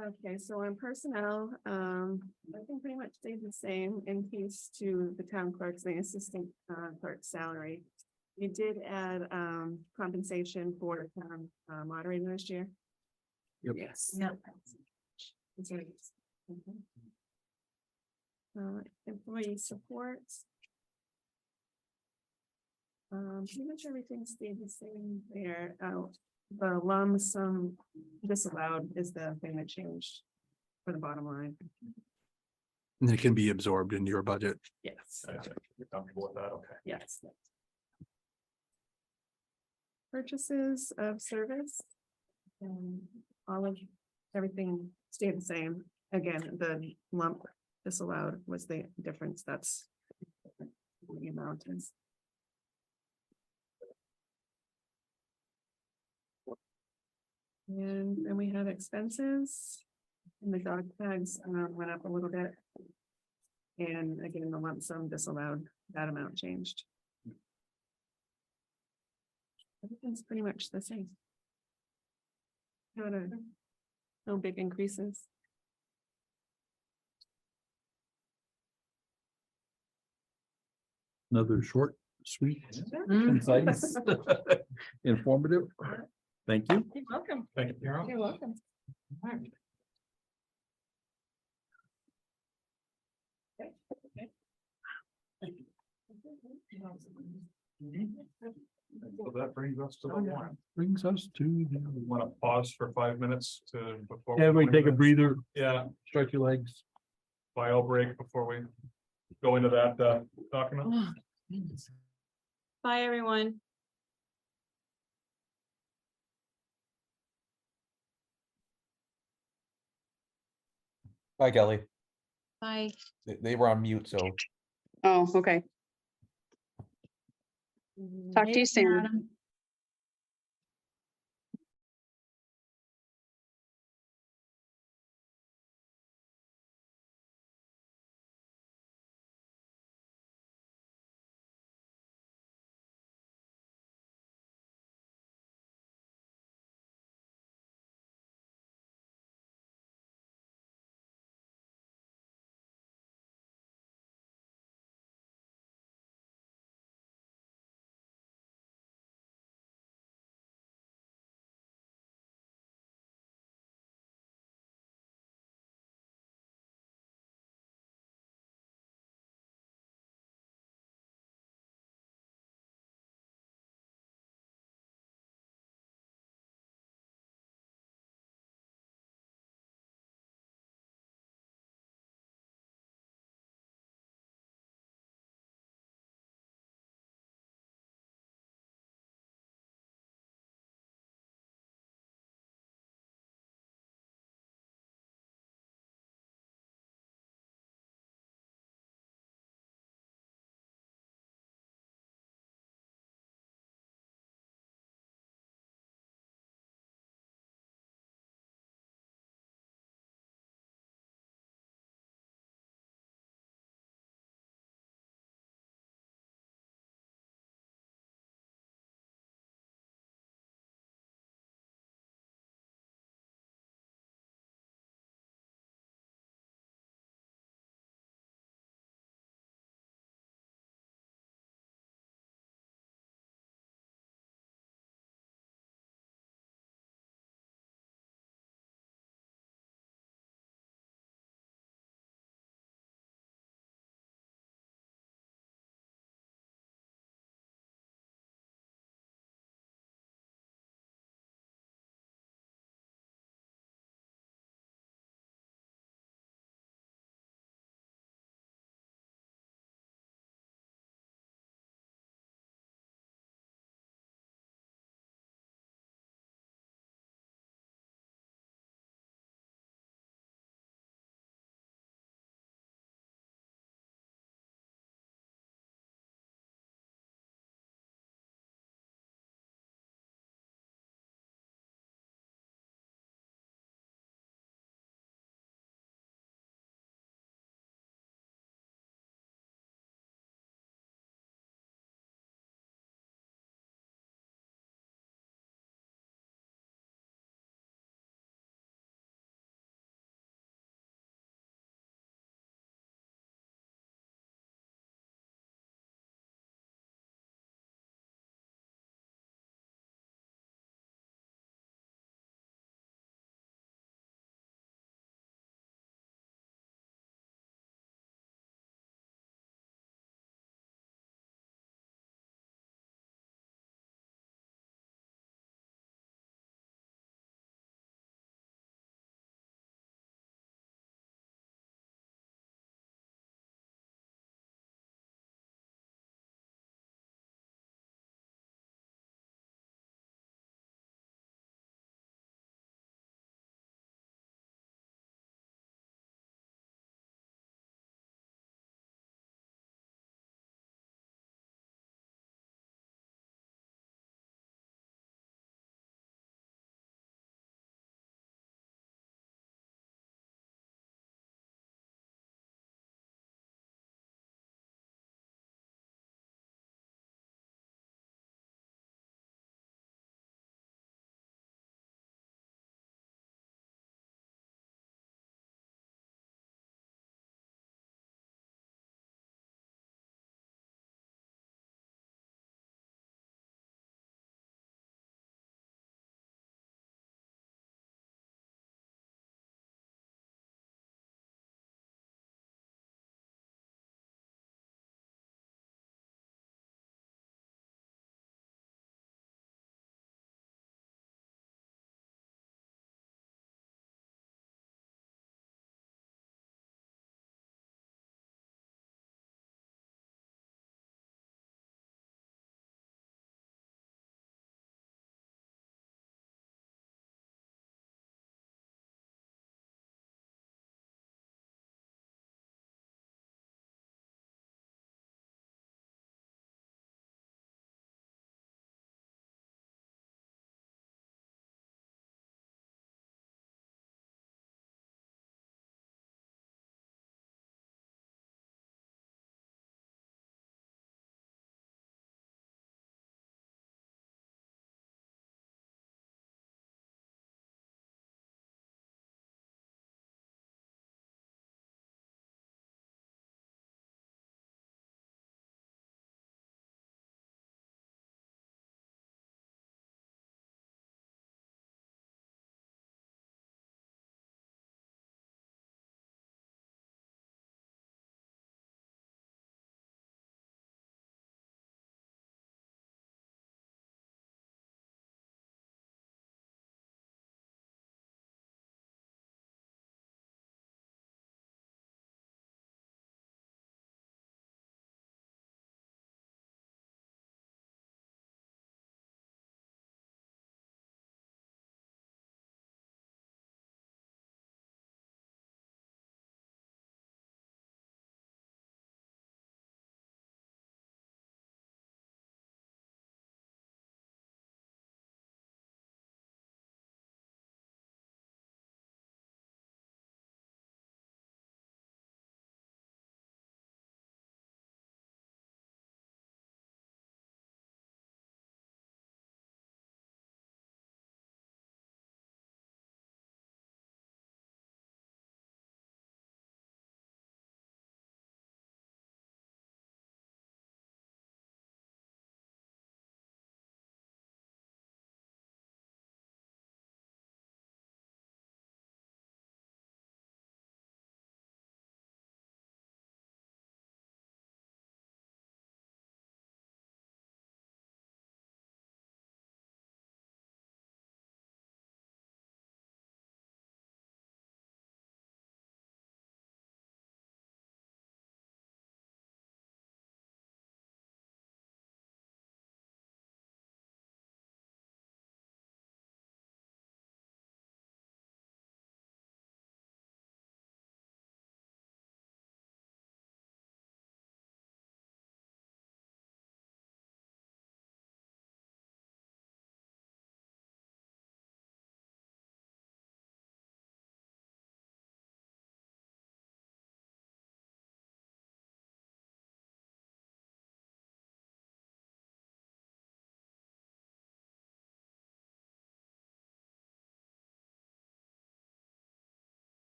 Okay, so on personnel, I think pretty much stayed the same in case to the town clerk's, the assistant clerk's salary. You did add compensation for town moderator this year. Yep. Yes. Yep. Employee support. Pretty much everything stayed the same there. The lump sum disallowed is the thing that changed for the bottom line. And it can be absorbed into your budget. Yes, You're comfortable with that? Okay. yes. Purchases of service. All of, everything stayed the same. Again, the lump disallowed was the difference. That's what the amount is. And then we had expenses. And the dog tags went up a little bit. And again, the lump sum disallowed, that amount changed. Everything's pretty much the same. No big increases. Another short, sweet, concise, informative. Thank you. You're welcome. Thank you, Carol. You're welcome. So that brings us to the warrant. Brings us to. We want to pause for 5 minutes to before. Everybody take a breather, Yeah, stretch your legs. bio break before we go into that document. Bye, everyone. Bye, Kelly. Bye. They were on mute, so. Oh, okay. Talk to you soon.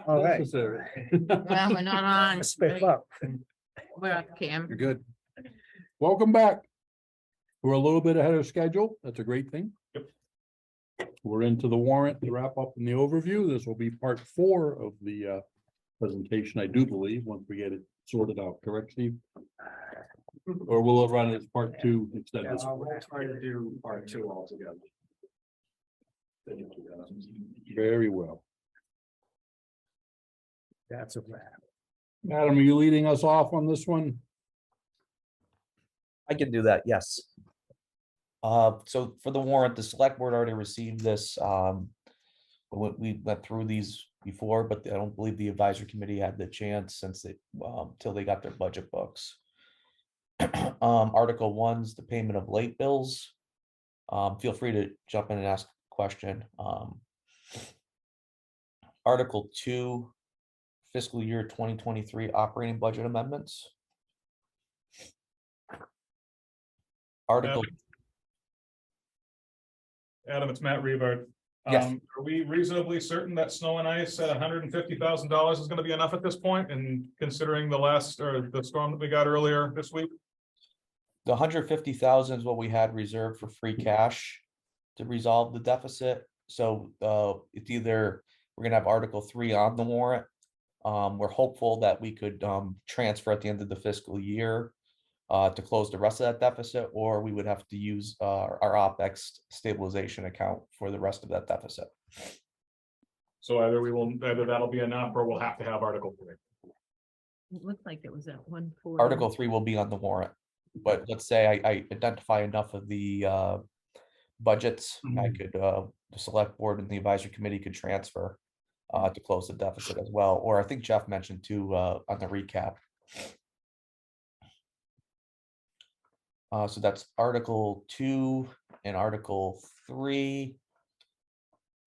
All right. necessary. Well, we're not on. Spit up. We're up, Cam. You're good. Welcome back. We're a little bit ahead of schedule. That's a great thing. Yep. We're into the warrant to wrap up in the overview. This will be part 4 of the presentation, I do believe, once we get it sorted out, correct, Steve? Or will it run as part 2 extended? We'll try to do part 2 altogether. Very well. That's a wrap. Adam, are you leading us off on this one? I can do that, yes. So for the warrant, the select board already received this. We went through these before, but I don't believe the advisory committee had the chance since they, till they got their budget books. Article 1's the payment of late bills. Feel free to jump in and ask a question. Article 2, fiscal year 2023 operating budget amendments. Article, Adam, it's Matt Reavard. Yes. Are we reasonably certain that snow and ice at $150,000 is gonna be enough at this point, and considering the last, or the storm that we got earlier this week? the 150,000 is what we had reserved for free cash to resolve the deficit. So it's either, we're gonna have Article 3 on the warrant. We're hopeful that we could transfer at the end of the fiscal year to close the rest of that deficit, or we would have to use our OpEx stabilization account for the rest of that deficit. So either that'll be enough, or we'll have to have Article 3. It looked like it was at 140. Article 3 will be on the warrant, but let's say I identify enough of the budgets, I could, the select board and the advisory committee could transfer to close the deficit as well, or I think Jeff mentioned too on the recap. So that's Article 2 and Article 3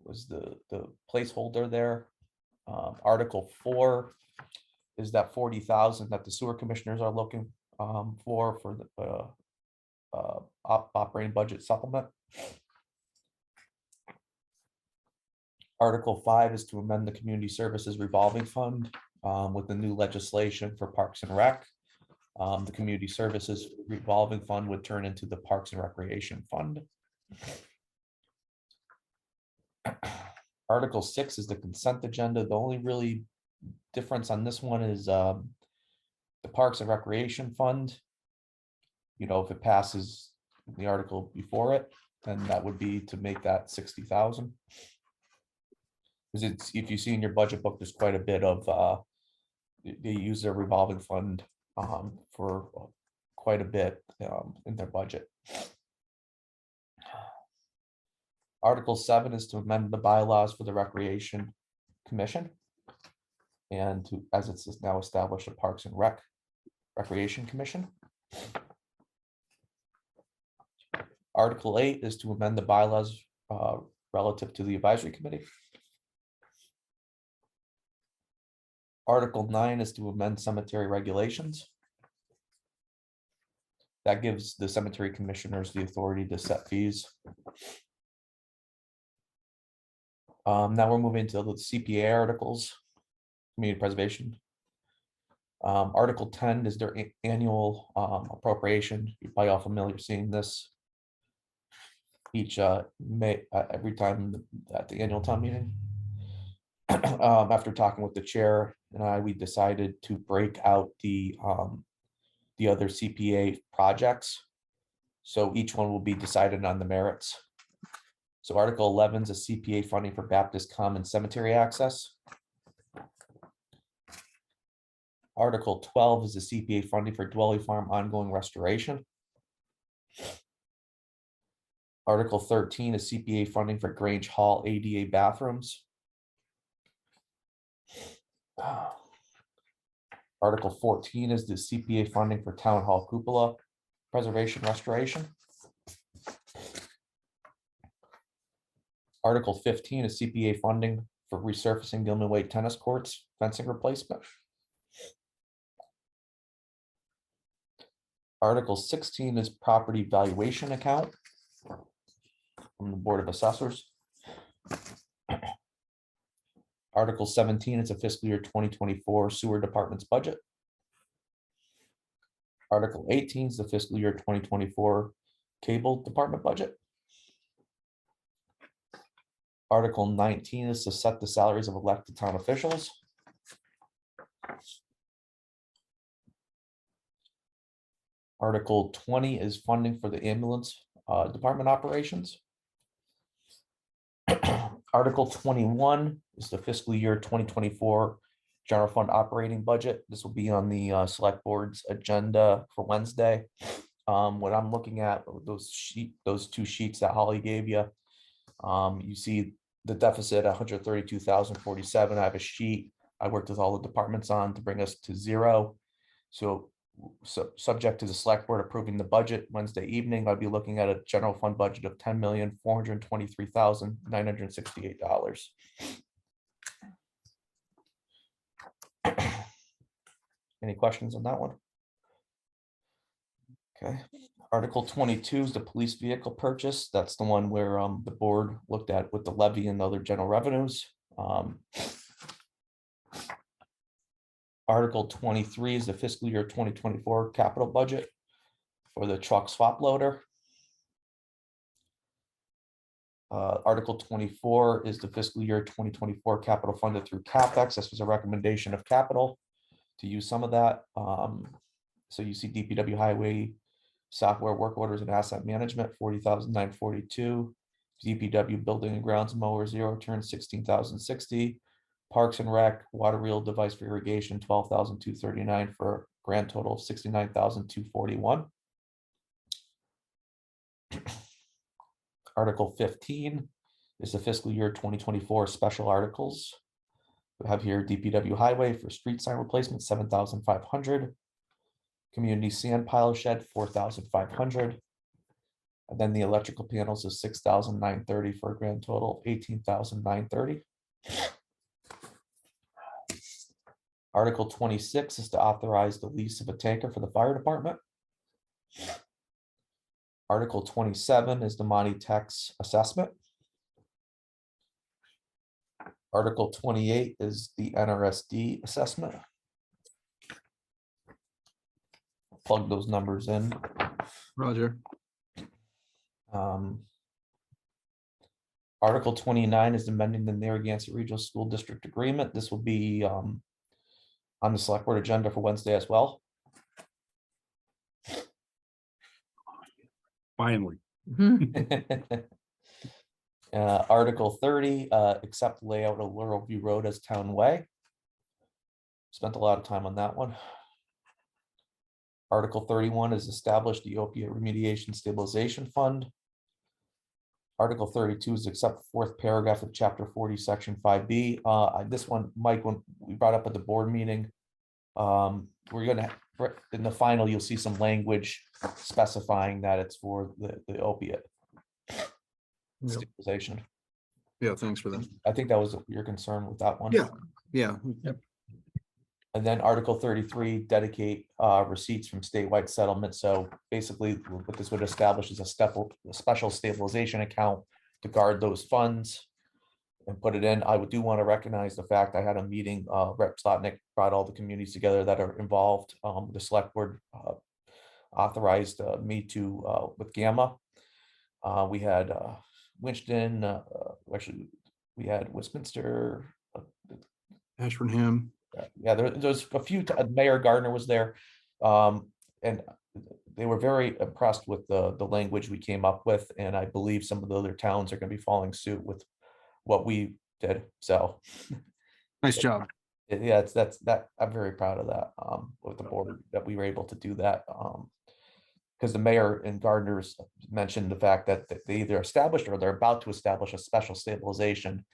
was the placeholder there. Article 4 is that 40,000 that the sewer commissioners are looking for the operating budget supplement. Article 5 is to amend the community services revolving fund with the new legislation for Parks and Rec. The community services revolving fund would turn into the Parks and Recreation Fund. Article 6 is the consent agenda. The only really difference on this one is the Parks and Recreation Fund. You know, if it passes the article before it, then that would be to make that 60,000. Because it's, if you see in your budget book, there's quite a bit of they use their revolving fund for quite a bit in their budget. Article 7 is to amend the bylaws for the Recreation Commission and to, as it's now established, a Parks and Recreation Commission. Article 8 is to amend the bylaws relative to the advisory committee. Article 9 is to amend cemetery regulations. That gives the cemetery commissioners the authority to set fees. Now we're moving to the CPA articles, community preservation. Article 10 is their annual appropriation. You're probably all familiar seeing this each May every time at the annual town meeting. After talking with the chair and we decided to break out the other CPA projects. So each one will be decided on the merits. So Article 11 is a CPA funding for Baptist Common Cemetery access. Article 12 is the CPA funding for Dwelly Farm ongoing restoration. Article 13 is CPA funding for Grange Hall ADA bathrooms. Article 14 is the CPA funding for Town Hall cupola preservation restoration. Article 15 is CPA funding for resurfacing Gilman Way tennis courts fencing replacement. Article 16 is property valuation account from the Board of Assessors. Article 17 is a fiscal year 2024 sewer department's budget. Article 18 is the fiscal year 2024 cable department budget. Article 19 is to set the salaries of elected town officials. Article 20 is funding for the ambulance department operations. Article 21 is the fiscal year 2024 general fund operating budget. This will be on the select board's agenda for Wednesday. What I'm looking at, those two sheets that Holly gave you, you see the deficit 132,047. I have a sheet I worked with all the departments on to bring us to zero. So subject to the select board approving the budget Wednesday evening, I'll be looking at a general fund budget of $10,423,968. Any questions on that one? Okay, Article 22 is the police vehicle purchase. That's the one where the board looked at with the levy and other general revenues. Article 23 is the fiscal year 2024 capital budget for the truck swap loader. Article 24 is the fiscal year 2024 capital funded through CapEx. This was a recommendation of capital to use some of that. So you see DPW highway software work orders and asset management, 40,942. DPW building and grounds mower 0 turn 16,060. Parks and Rec water reel device for irrigation 12,239 for a grand total of 69,241. Article 15 is the fiscal year 2024 special articles. We have here DPW highway for street sign replacement 7,500. Community sand pile shed 4,500. And then the electrical panels is 6,930 for a grand total of 18,930. Article 26 is to authorize the lease of a tanker for the fire department. Article 27 is the Monty Tex assessment. Article 28 is the NRSD assessment. Plug those numbers in. Roger. Article 29 is amending the Narragansett Regional School District Agreement. This will be on the select board agenda for Wednesday as well. Finally. Article 30, accept layout of Laurel View Road as town way. Spent a lot of time on that one. Article 31 is establish the opiate remediation stabilization fund. Article 32 is accept the fourth paragraph of chapter 40, section 5B. This one, Mike, when we brought up at the board meeting, we're gonna, in the final, you'll see some language specifying that it's for the opiate stabilization. Yeah, thanks for that. I think that was your concern with that one. Yeah, yeah. Yep. And then Article 33, dedicate receipts from statewide settlement. So basically what this would establish is a special stabilization account to guard those funds and put it in. I do want to recognize the fact I had a meeting, Rep Slotnick brought all the communities together that are involved. The select board authorized me to with Gamma. We had Winston, actually we had Westminster, Ashburnham. yeah, there's a few, Mayor Gardner was there. And they were very impressed with the language we came up with. And I believe some of the other towns are going to be following suit with what we did. So. Nice job. Yeah, that's I'm very proud of that, with the board that we were able to do that. Because the mayor and Gardner's mentioned the fact that they either established or they're about to establish a special stabilization,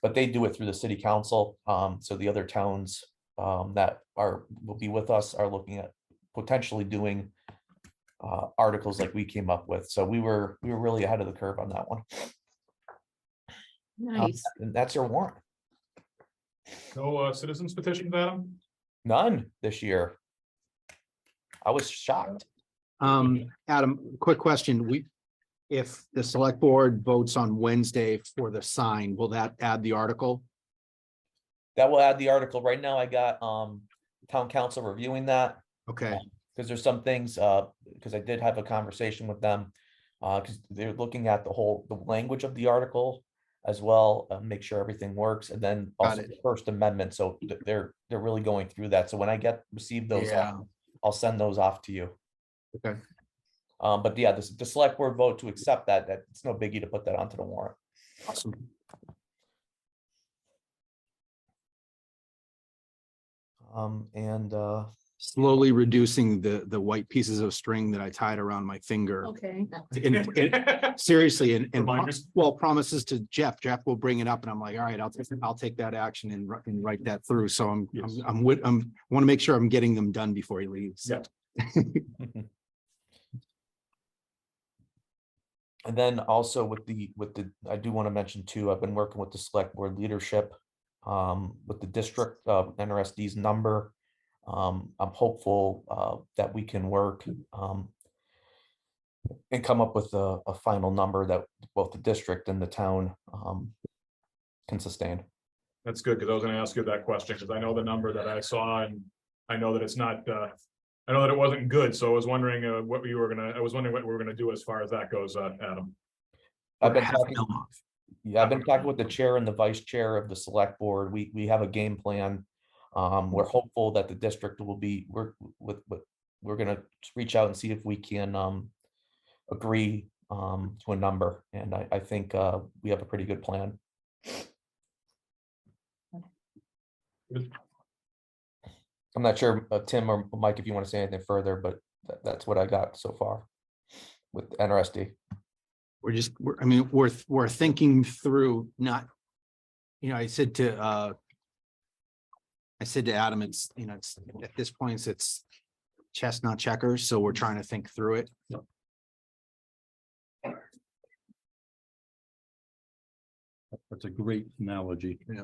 but they do it through the city council. So the other towns that will be with us are looking at potentially doing articles like we came up with. So we were really ahead of the curve on that one. Nice. And that's your warrant. No citizens petitions, Adam? None this year. I was shocked. Adam, quick question. If the select board votes on Wednesday for the sign, will that add the article? That will add the article. Right now I got town council reviewing that. Okay, Because there's some things, because I did have a conversation with them. Because they're looking at the language of the article as well, make sure everything works, and then Got also it. the First Amendment. So they're really going through that. So when I receive those, yeah, I'll send those off to you. okay. But yeah, the select board vote to accept that it's no biggie to put that onto the warrant. Awesome. And Slowly reducing the white pieces of string that I tied around my finger. Okay. Seriously, and Reminders. well, promises to Jeff. Jeff will bring it up, and I'm like, all right, I'll take that action and write that through. So I'm want to make sure I'm getting them done before he leaves. Yeah. And then also with the, I do want to mention too, I've been working with the select board leadership with the district NRSD's number. I'm hopeful that we can work and come up with a final number that both the district and the town can sustain. That's good, because I was gonna ask you that question, because I know the number that I saw, and I know that it's not, I know that it wasn't good, so I was wondering I was wondering what we were gonna do as far as that goes, Adam. I've been Half a talking, mil off. yeah, I've been talking with the chair and the vice chair of the select board. We have a game plan. We're hopeful that the district will be, we're gonna reach out and see if we can agree to a number, and I think we have a pretty good plan. I'm not sure, Tim or Mike, if you want to say anything further, but that's what I got so far with NRSD. We're thinking through, not, I said to Adam, it's, it's at this point, it's chess, not checkers. So we're trying to think through it. That's a great analogy. Yeah.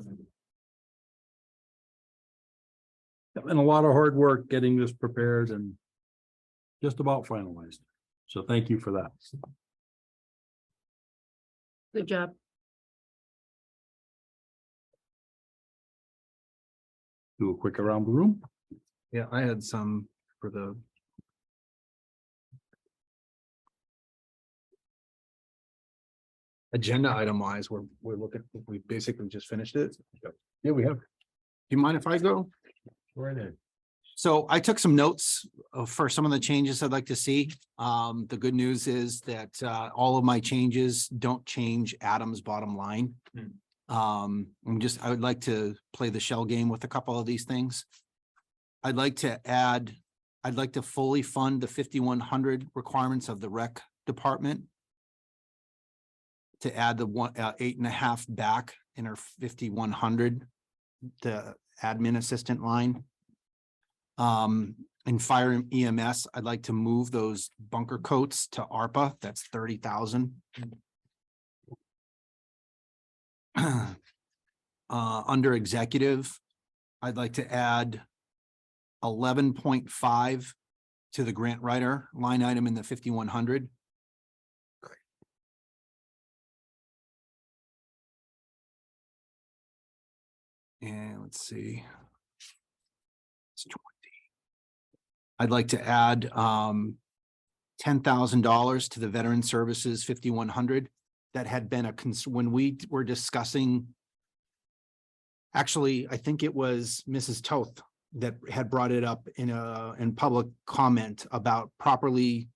And a lot of hard work getting this prepared and just about finalized. So thank you for that. Good job. Do a quick around the room. Yeah, I had some for the. Agenda item wise, we're looking, we basically just finished it. Yeah, we have. Do you mind if I go? Right in. So I took some notes for some of the changes I'd like to see. The good news is that all of my changes don't change Adam's bottom line. I would like to play the shell game with a couple of these things. I'd like to fully fund the 5,100 requirements of the rec department. To add the 8.5 back in our 5,100, the admin assistant line. In Fire EMS, I'd like to move those bunker coats to ARPA. That's 30,000. Under executive, I'd like to add 11.5 to the grant writer line item in the 5,100. And let's see. It's 20. I'd like to add $10,000 to the Veteran Services 5,100. That had been when we were discussing. Actually, I think it was Mrs. Toth that had brought it up in public comment about properly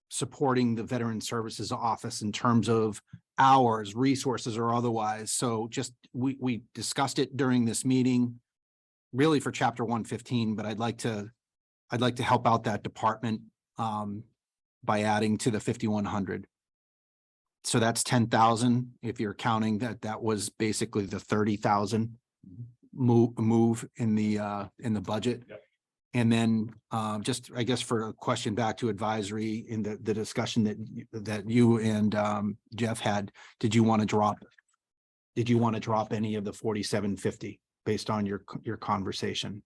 supporting the Veteran Services Office in terms of hours, resources, or otherwise. So just we discussed it during this meeting, really for chapter 115, but I'd like to help out that department by adding to the 5,100. So that's 10,000. If you're counting that was basically the 30,000 move in the budget. Yep. And then just, I guess, for a question back to advisory in the discussion that you and Jeff had, did you want to drop any of the 4750 based on your conversation?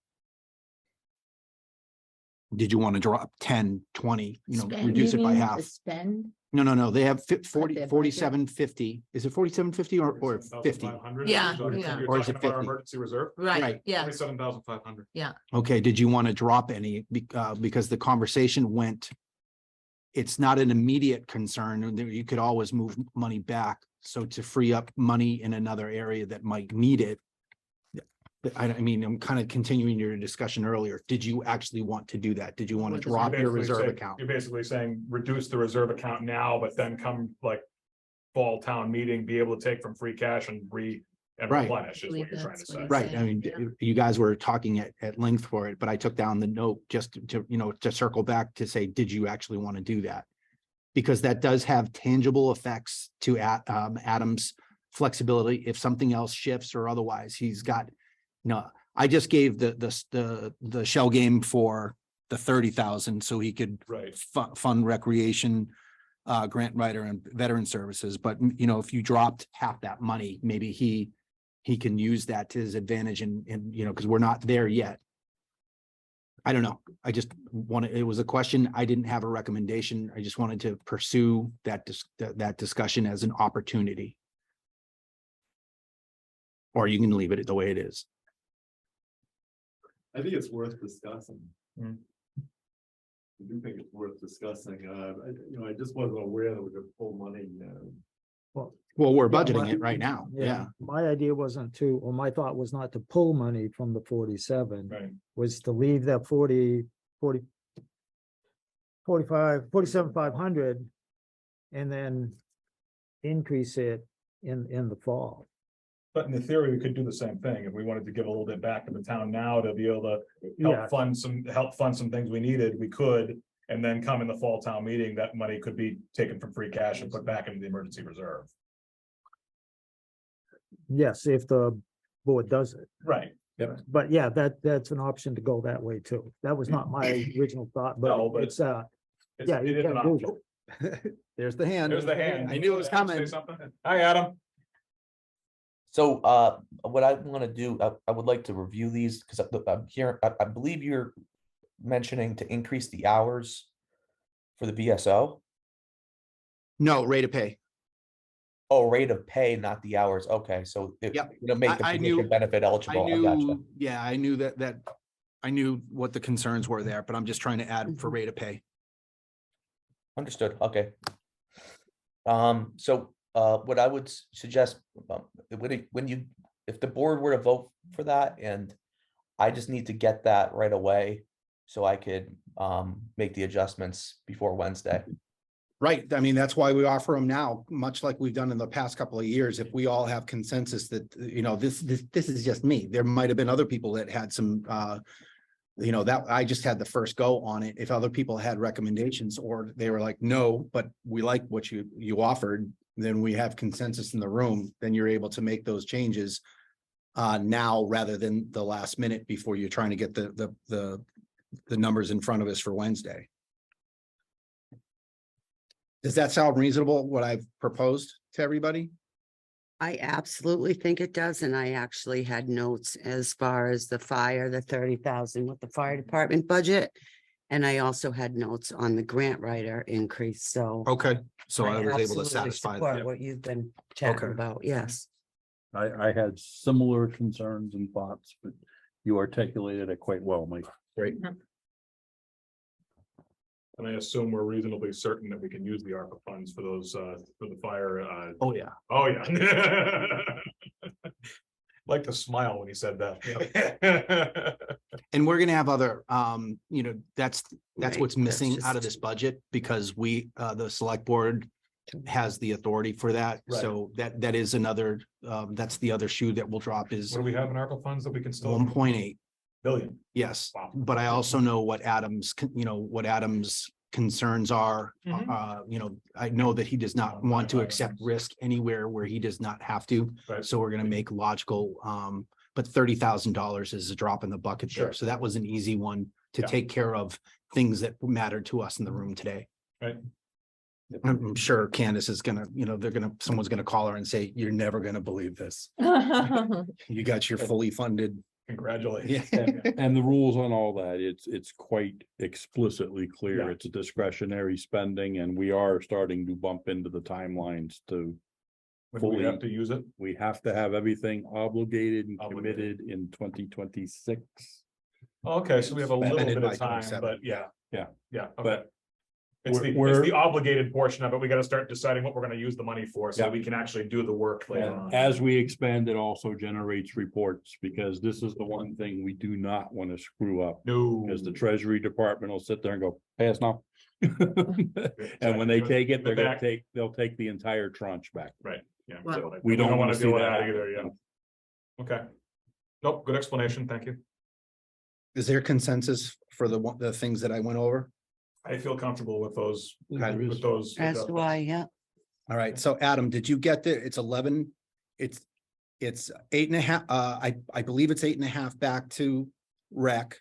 Did you want to drop 10, 20, Spend, reduce you it by mean, half? the Spend, No, they have their 40, budget? 4750. Is it 4750 or 50? 47,500? Yeah, So yeah. You're Or is talking it about our 50? emergency reserve? right, yeah, 47,500. Okay, did you want to drop any? Because the conversation went, it's not an immediate concern, and you could always move money back. So to free up money in another area that might need it. I mean, I'm kind of continuing your discussion earlier. Did you actually want to do that? Did you want to What does drop your Basically reserve say- account? You're basically saying reduce the reserve account now, but then come like fall town meeting, be able to take from free cash and Right. replenish is what you're trying to That's say. what Right, I mean, Yeah. you guys were talking at length for it, but I took down the note just to, to circle back to say, did you actually want to do that? Because that does have tangible effects to Adam's flexibility. If something else shifts or otherwise, he's got, I just gave the shell game for the 30,000 so he could Right. fund recreation, grant writer and veteran services. But, if you dropped half that money, maybe he can use that to his advantage and, because we're not there yet. I don't know. I just wanted, it was a question. I didn't have a recommendation. I just wanted to pursue that discussion as an opportunity. Or you can leave it the way it is. I think it's worth discussing. Mm. I do think it's worth discussing. I just wasn't aware that we could pull money. Well, we're Yeah, budgeting my- it right now. Yeah. My idea wasn't to, or my thought was not to pull money from the 47. Right. Was to leave that 40, 47,500 and then increase it in the fall. But in the theory, we could do the same thing. If we wanted to give a little bit back to the town now to be able to Yeah. help fund some things we needed, we could. And then come in the fall town meeting, that money could be taken from free cash and put back into the emergency reserve. Yes, if the board does it. Right. Yep. But yeah, that's an option to go that way too. That was not my original thought, No, but but it's It's- Yeah, it you is an can do option. There's the hand. There's the hand. I knew it was Adam, say coming. something? Hi, Adam. So what I want to do, I would like to review these because I'm here, I believe you're mentioning to increase the hours for the VSO. No, rate of pay. Oh, rate of pay, not the hours. Okay, so Yep. it'll make the I knew- position benefit I eligible. I gotcha. knew, yeah, I knew that I knew what the concerns were there, but I'm just trying to add for rate of pay. Understood, okay. So, what I would suggest, if the board were to vote for that, and I just need to get that right away, so I could, make the adjustments before Wednesday. Right, I mean, that's why we offer them now, much like we've done in the past couple of years. If we all have consensus that, this is just me. There might have been other people that had some, that I just had the first go on it. If other people had recommendations or they were like, no, but we like what you offered, then we have consensus in the room, then you're able to make those changes now rather than the last minute before you're trying to get the numbers in front of us for Wednesday. Does that sound reasonable, what I've proposed to everybody? I absolutely think it does, and I actually had notes as far as the 30,000 with the fire department budget. And I also had notes on the grant writer increase, so. Okay, so I was able to absolutely satisfy support that. what you've been chatting Okay. about, yes. I had similar concerns and thoughts, but you articulated it quite well, Mike. Great. And I assume we're reasonably certain that we can use the ARPA funds for those, for the fire, Oh, yeah. oh, yeah. Like to smile when he said that. And we're gonna have other, that's Right, what's missing that's out of just- this budget because the select board has the authority for that. Right. So that is another, that's the other shoe that will drop is What do we have in ARPA funds that we can still? 1.8. Billion. Yes, Wow. but I also know what Adam's concerns are. Mhm. I know that he does not want to accept risk anywhere where he does not have to. Right. So we're gonna make logical, but $30,000 is a drop in the bucket there. Sure. So that was an easy one to Yeah. take care of things that matter to us in the room today. Right. I'm sure Candace is gonna, someone's gonna call her and say, you're never gonna believe this. You got your fully funded Congratulations. And the rules on all that, it's quite explicitly clear. Yeah. It's a discretionary spending and we are starting to bump into the timelines to. When we have to use it. We have to have everything obligated and Obligated. committed in 2026. Okay, so we have a little Spend it bit by of time, 27. but yeah. Yeah. Yeah, okay. But It's we're- the obligated portion of it. We gotta start deciding what we're gonna use the money for, so Yeah. we can actually do the work later And on. as we expand, it also generates reports because this is the one thing we do not want to screw up. No. Because the Treasury Department will sit there and go, pay us now. And when they take it, they're gonna they'll take the entire tranche back. Right, yeah. Well, so we don't wanna wanna see deal with that that happen. either, yeah. Okay. Nope, good explanation, thank you. Is there consensus for the things that I went over? I feel comfortable with those, There is. with those. As do I, yeah. All right, so Adam, did you get there? It's 11. It's 8.5. I believe it's 8.5 back to rec.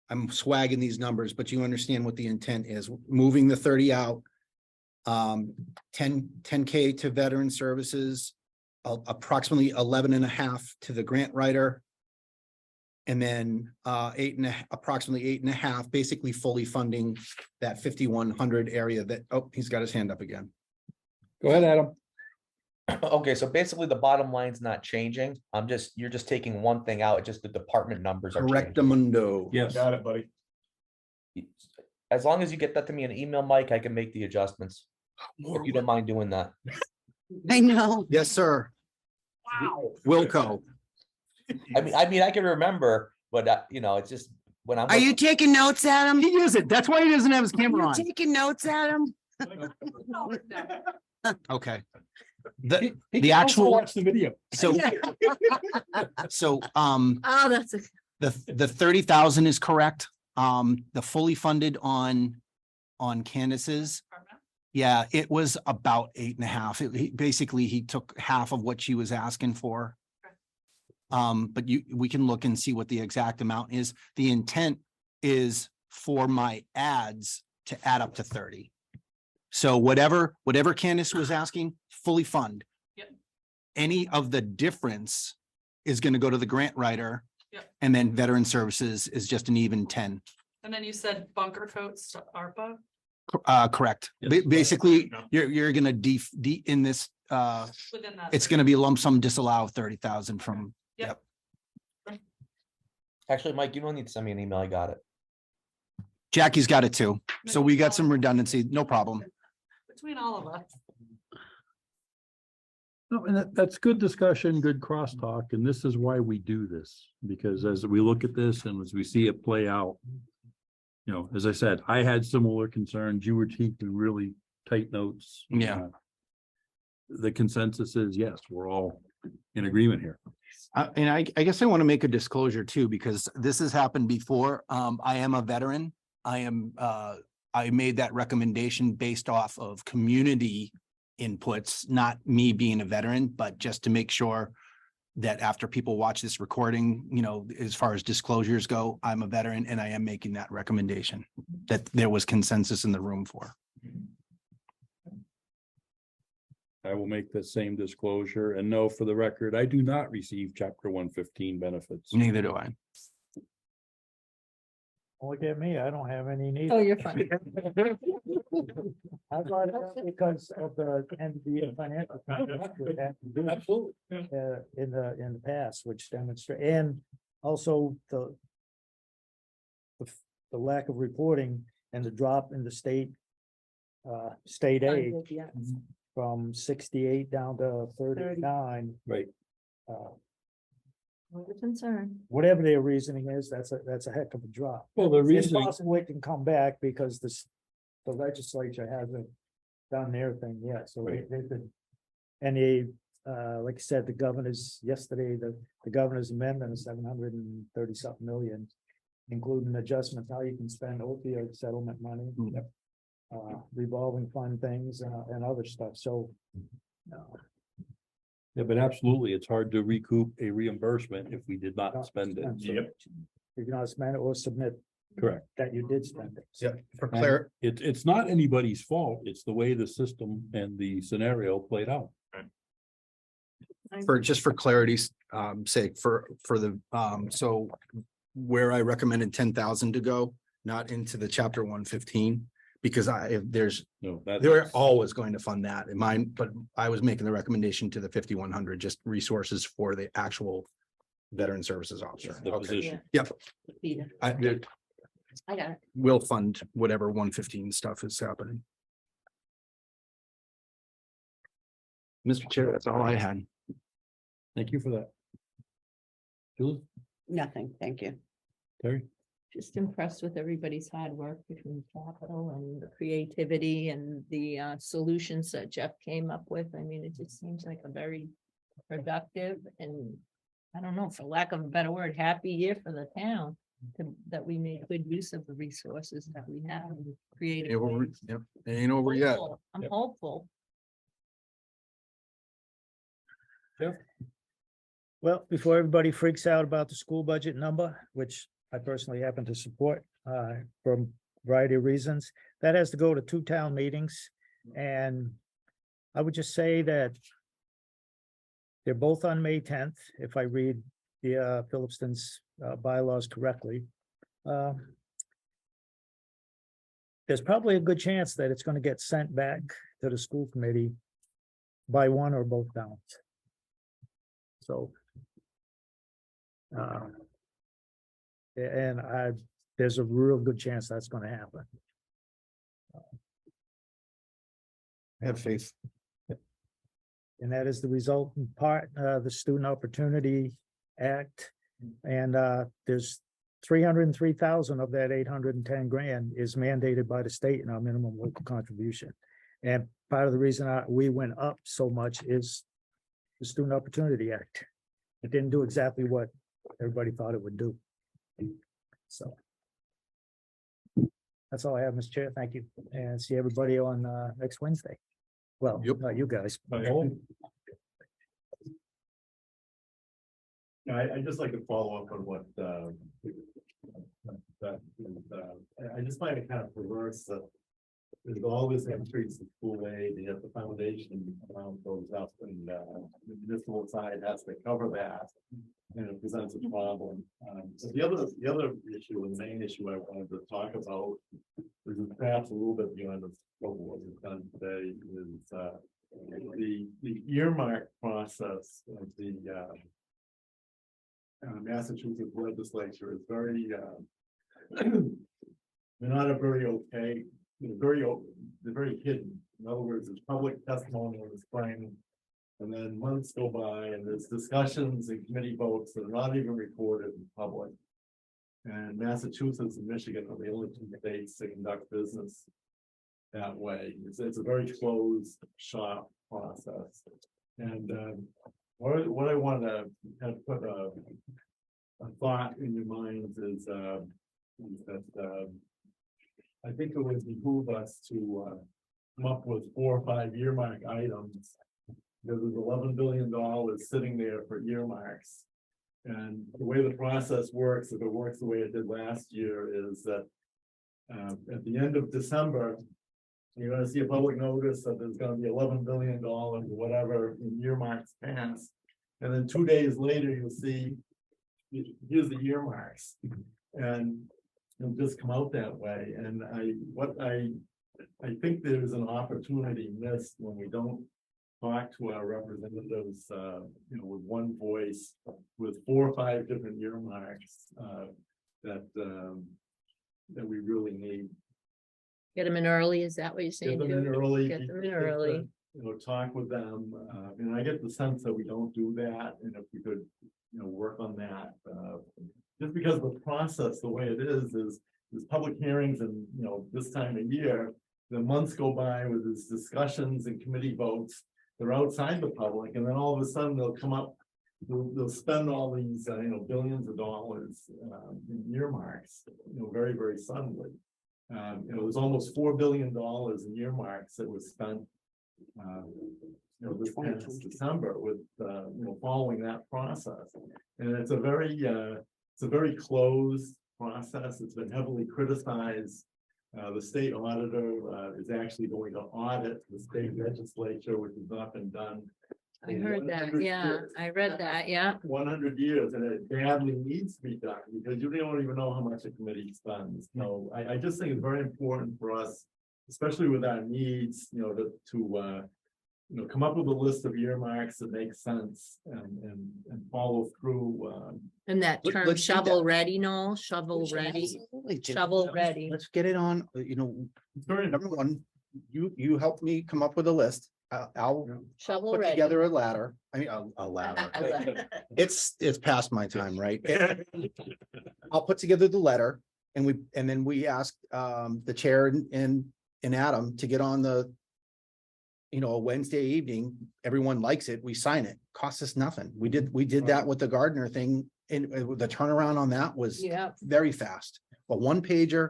I'm swagging these numbers, but you understand what the intent is. Moving the 30 out. 10K to veteran services, approximately 11.5 to the grant writer. And then approximately 8.5, basically fully funding that 5,100 area that, oh, he's got his hand up again. Go ahead, Adam. Okay, so basically the bottom line's not changing. You're just taking one thing out, just the department numbers are changing. Correctamundo. Yes. Got it, buddy. As long as you get that to me in an email, Mike, I can make the adjustments. If you don't mind doing that. I know. Yes, sir. Wow. Wilco. I mean, I can remember, but it's just when I'm. Are you taking notes, Adam? He is it. That's why he doesn't have his camera You on. taking notes, Adam? Okay. The He can also actual, watch the video. so, Oh, that's a. the 30,000 is correct. The fully funded on Candace's. Yeah, it was about 8.5. Basically, he took half of what she was asking for. But we can look and see what the exact amount is. The intent is for my ads to add up to 30. So whatever Candace was asking, fully fund. Yep. Any of the difference is going to go to the grant writer. Yep. And then veteran services is just an even 10. And then you said bunker coats to ARPA? Correct. Yes. Basically, Yeah. you're gonna in this, Within that. it's gonna be a lump sum disallow 30,000 from, Yep. Actually, Mike, you don't need to send me an email. I got it. Jackie's got it too. So we got some redundancy, no problem. Between all of us. No, and that's good discussion, good crosstalk, and this is why we do this, because as we look at this and as we see it play out. As I said, I had similar concerns. You were taking really tight notes. Yeah. The consensus is, yes, we're all in agreement here. And I guess I want to make a disclosure too, because this has happened before. I am a veteran. I made that recommendation based off of community inputs, not me being a veteran, but just to make sure that after people watch this recording, as far as disclosures go, I'm a veteran and I am making that recommendation that there was consensus in the room for. I will make the same disclosure and no, for the record, I do not receive chapter 115 benefits. Neither do I. Look at me, I don't have any neither. Oh, you're fine. I brought it up because of the NBA financial. Absolutely. In the past, which demonstrate, and also the lack of reporting and the drop in the state aid from 68 down to 39. Right. What a concern. Whatever their reasoning is, that's a heck of a drop. Well, the It's reason, possible it can come back because the legislature hasn't done their thing yet, so Right. they could. And like I said, the governor's yesterday, the governor's amendment is 730 something million, including adjustments, how you can spend opioid settlement money. Yep. Revolving fund things and other stuff, so. yeah, but absolutely, it's hard to recoup a reimbursement if we did not spend it. If you not spend it or submit Correct. that you did spend it. Yeah, for And Claire, it's not anybody's fault. It's the way the system and the scenario played out. for, just for clarity's sake, for the, so where I recommended 10,000 to go, not into the chapter 115, because if there's, No, they're always going to fund that in mine, but I was making the recommendation to the 5,100, just resources for the actual veteran services officer. the Okay. position. Yep, Peter, I I got it. will fund whatever 115 stuff is happening. Mr. Chair, that's all I had. Thank you for that. Julie, Nothing, thank you. Terry? Just impressed with everybody's hard work between capital and the creativity and the solutions that Jeff came up with. I mean, it just seems like a very productive and, I don't know, for lack of a better word, happy year for the town. That we made good use of the resources that we have and creative. Yep, it ain't over yet. Hopeful. I'm hopeful. Well, before everybody freaks out about the school budget number, which I personally happen to support for a variety of reasons, that has to go to 2 town meetings. And I would just say that they're both on May 10th, if I read the Phillipston's bylaws correctly. There's probably a good chance that it's going to get sent back to the school committee by one or both towns. So. And there's a real good chance that's going to happen. I have faith. And that is the result in part, the Student Opportunity Act. And there's 303,000 of that 810 grand is mandated by the state in our minimum local contribution. And part of the reason we went up so much is the Student Opportunity Act. It didn't do exactly what everybody thought it would do. So that's all I have, Mr. Chair. Thank you. And see everybody on next Wednesday. Well, not you guys. I just like to follow up on what I just find it kind of perverse that there's always increase in school aid, you have the foundation amount goes up and the municipal side has to cover that. And it presents a problem. So the other issue, and the main issue I wanted to talk about, which is perhaps a little bit beyond the scope of what we've done today, is the earmark process of the Massachusetts legislature is very they're not a very okay, they're very hidden. In other words, it's public testimony in the spring, and then months go by and there's discussions and committee votes that are not even recorded in public. And Massachusetts and Michigan are the only 2 states that conduct business that way. It's a very closed shop process. And what I want to kind of put a thought in your minds is that I think it would behoove us to come up with 4 or 5 earmark items. Because there's $11 billion sitting there for earmarks. And the way the process works, if it works the way it did last year, is that at the end of December, you're going to see a public notice that there's going to be $11 billion or whatever in earmarks passed. And then 2 days later, you'll see, here's the earmarks. And it'll just come out that way. And I think there's an opportunity missed when we don't talk to our representatives, with one voice, with 4 or 5 different earmarks that we really need. Get them in early, is that what you're saying? Get them in early. Get them in early. Talk with them, and I get the sense that we don't do that, and if we could, work on that. Just because the process, the way it is there's public hearings and, this time of year, the months go by with these discussions and committee votes. They're outside the public, and then all of a sudden they'll come up, they'll spend all these, billions of dollars in earmarks, very, very suddenly. It was almost $4 billion in earmarks that was spent, this past December with, following that process. And it's a very closed process. It's been heavily criticized. The state auditor is actually going to audit the state legislature, which has not been done I heard that, yeah, I read that, yeah. 100 years, and it badly needs to be done, because you don't even know how much the committee spends. So I just think it's very important for us, especially with our needs, to come up with a list of earmarks that make sense and follow through. And that term let's do that. shovel ready, Noel, shovel ready, Absolutely, Jim. shovel ready. Let's get it on, number one, you helped me come up with a list. I'll Shovel put ready. together a ladder. I mean, a ladder. It's past my time, right? I'll put together the letter and then we ask the chair and Adam to get on the, a Wednesday evening, everyone likes it, we sign it, costs us nothing. We did that with the Gardner thing, and the turnaround on that was Yeah, very fast. But one pager,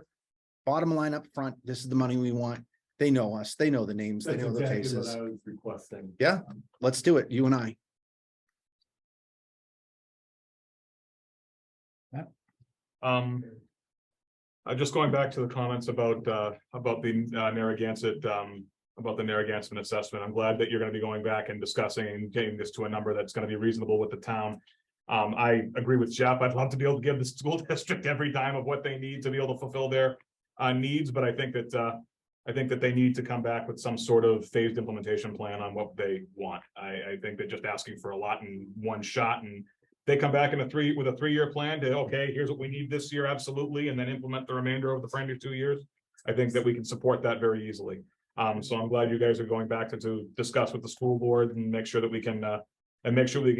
bottom line up front, this is the money we want. They know us, they know the names, they That's know the exactly what faces. I was requesting. Yeah, let's do it, you and I. Just going back to the comments about the Narragansett, about the Narragansett assessment. I'm glad that you're gonna be going back and discussing and getting this to a number that's gonna be reasonable with the town. I agree with Jeff. I'd love to be able to give the school district every dime of what they need to be able to fulfill their needs, but I think that they need to come back with some sort of phased implementation plan on what they want. I think that just asking for a lot in one shot, and they come back with a 3-year plan to, okay, here's what we need this year, absolutely, and then implement the remainder of the previous 2 years. I think that we can support that very easily. So I'm glad you guys are going back to discuss with the school board and make sure that we can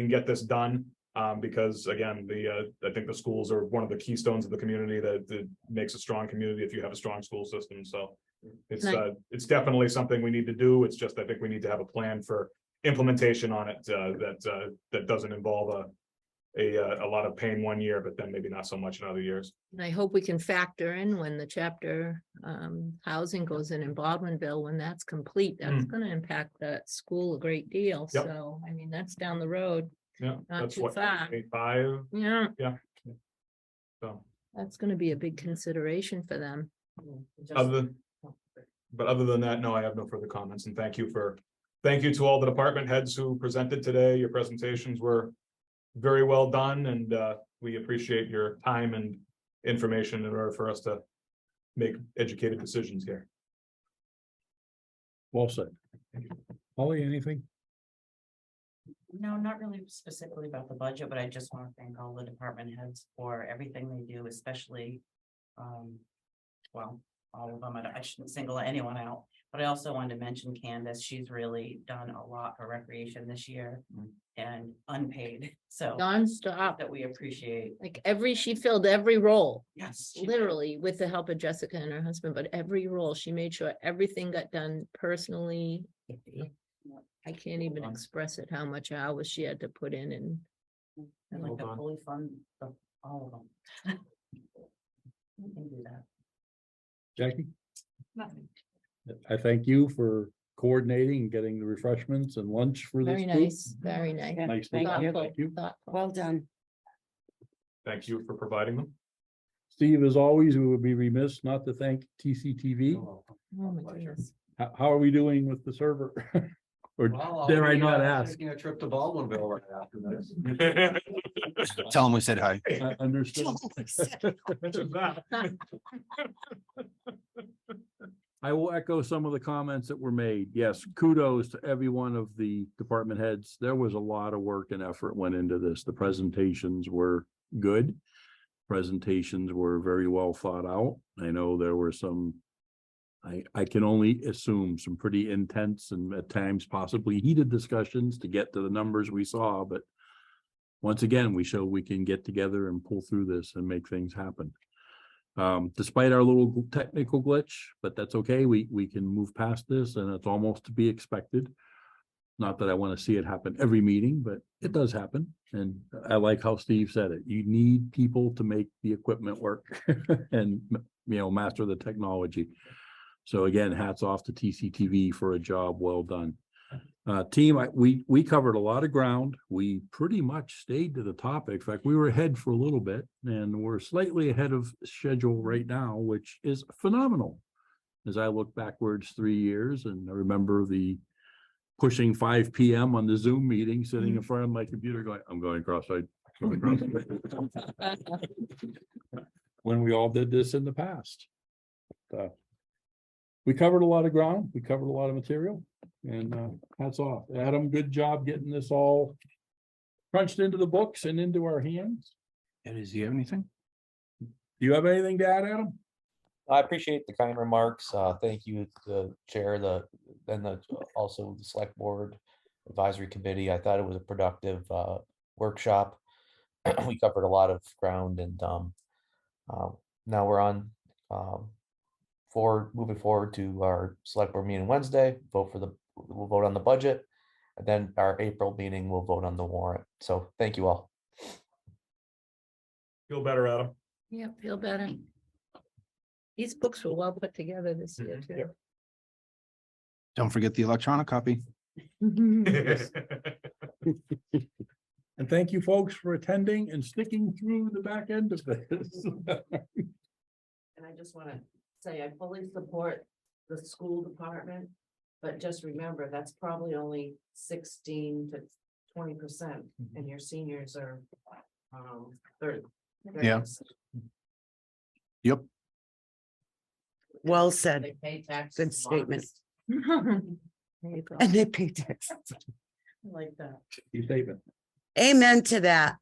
get this done. Because again, I think the schools are one of the keystones of the community that makes a strong community if you have a strong school system. So it's definitely something we need to do. It's just, I think we need to have a plan for implementation on it, that doesn't involve a lot of pain 1 year, but then maybe not so much in other years. and I hope we can factor in when the chapter housing goes in Baldwinville, when that's complete, that's gonna impact that school a great deal. Yep. So, I mean, that's down the road. Yeah, Not that's too what, far. 5. Yeah, So that's gonna be a big consideration for them. other than that, no, I have no further comments, and thank you to all the department heads who presented today. Your presentations were very well done, and we appreciate your time and information in order for us to make educated decisions here. Well said. Holly, anything? No, not really specifically about the budget, but I just want to thank all the department heads for everything they do, especially, well, all of them. I shouldn't single anyone out, but I also wanted to mention Candace. She's really done a lot for recreation this year and unpaid. So Non-stop, that we appreciate. like she filled every role. Yes. Literally with the help of Jessica and her husband, but every role, she made sure everything got done personally. I can't even express it, how much hours she had to put in, and And like to fully fund all of them. We can do that. Jackie? Nothing. I thank you for coordinating and getting the refreshments and lunch for this very group. nice, very nice. Nice. Thank you. Thoughtful, thoughtful. Well done. Thank you for providing them. Steve, as always, we would be remiss not to thank TCTV. Oh my goodness. How are we doing with the server? Or dare I not ask? Taking a trip to Baldwinville right after this. Tell them we said hi. I understood. I will echo some of the comments that were made. Yes, kudos to every one of the department heads. There was a lot of work and effort went into this. The presentations were good. Presentations were very well thought out. I know there were some, I can only assume, some pretty intense and at times possibly heated discussions to get to the numbers we saw, but once again, we show we can get together and pull through this and make things happen. Despite our little technical glitch, but that's okay. We can move past this, and it's almost to be expected. Not that I want to see it happen every meeting, but it does happen. And I like how Steve said it. You need people to make the equipment work and, master the technology. So again, hats off to TCTV for a job well done. Team, we covered a lot of ground. We pretty much stayed to the topic. In fact, we were ahead for a little bit, and we're slightly ahead of schedule right now, which is phenomenal. As I look backwards 3 years, and I remember the pushing 5 PM on the Zoom meeting, sitting in front of my computer going, I'm going cross-eyed. going cross-eyed." When we all did this in the past. We covered a lot of ground, we covered a lot of material, and hats off. Adam, good job getting this all crunched into the books and into our hands. And does he have anything? Do you have anything to add, Adam? I appreciate the kind remarks. Thank you, the chair, also the select board advisory committee. I thought it was a productive workshop. We covered a lot of ground, and now we're on moving forward to our select board meeting Wednesday. We'll vote on the budget, and then our April meeting we'll vote on the warrant. So thank you all. Feel better, Adam. Yeah, feel better. These books were well put together this year too. Don't forget the electronic copy. And thank you, folks, for attending and sticking through the back end of this. And I just want to say, I fully support the school department, but just remember, that's probably only 16 to 20%, and your seniors are 30. Yeah. Yep. Well said. They pay taxes. Good statement. There you go. And they pay taxes. I like that. Your statement. Amen to that.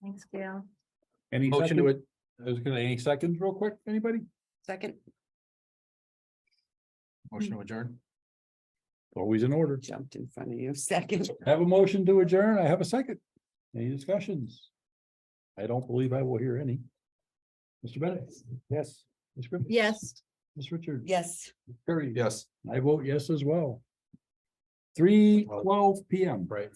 Thanks, Gail. Any Motion second? to it. I was gonna, any seconds real quick, anybody? Second, Motion to adjourn. Always in order. jumped in front of you. Second. Have a motion to adjourn. I have a second. Any discussions? I don't believe I will hear any. Mr. Bennett? Yes. Ms. Griffiths? Yes. Ms. Richards? Yes. Perry? Yes. I vote yes as well. 3:12 PM. Right.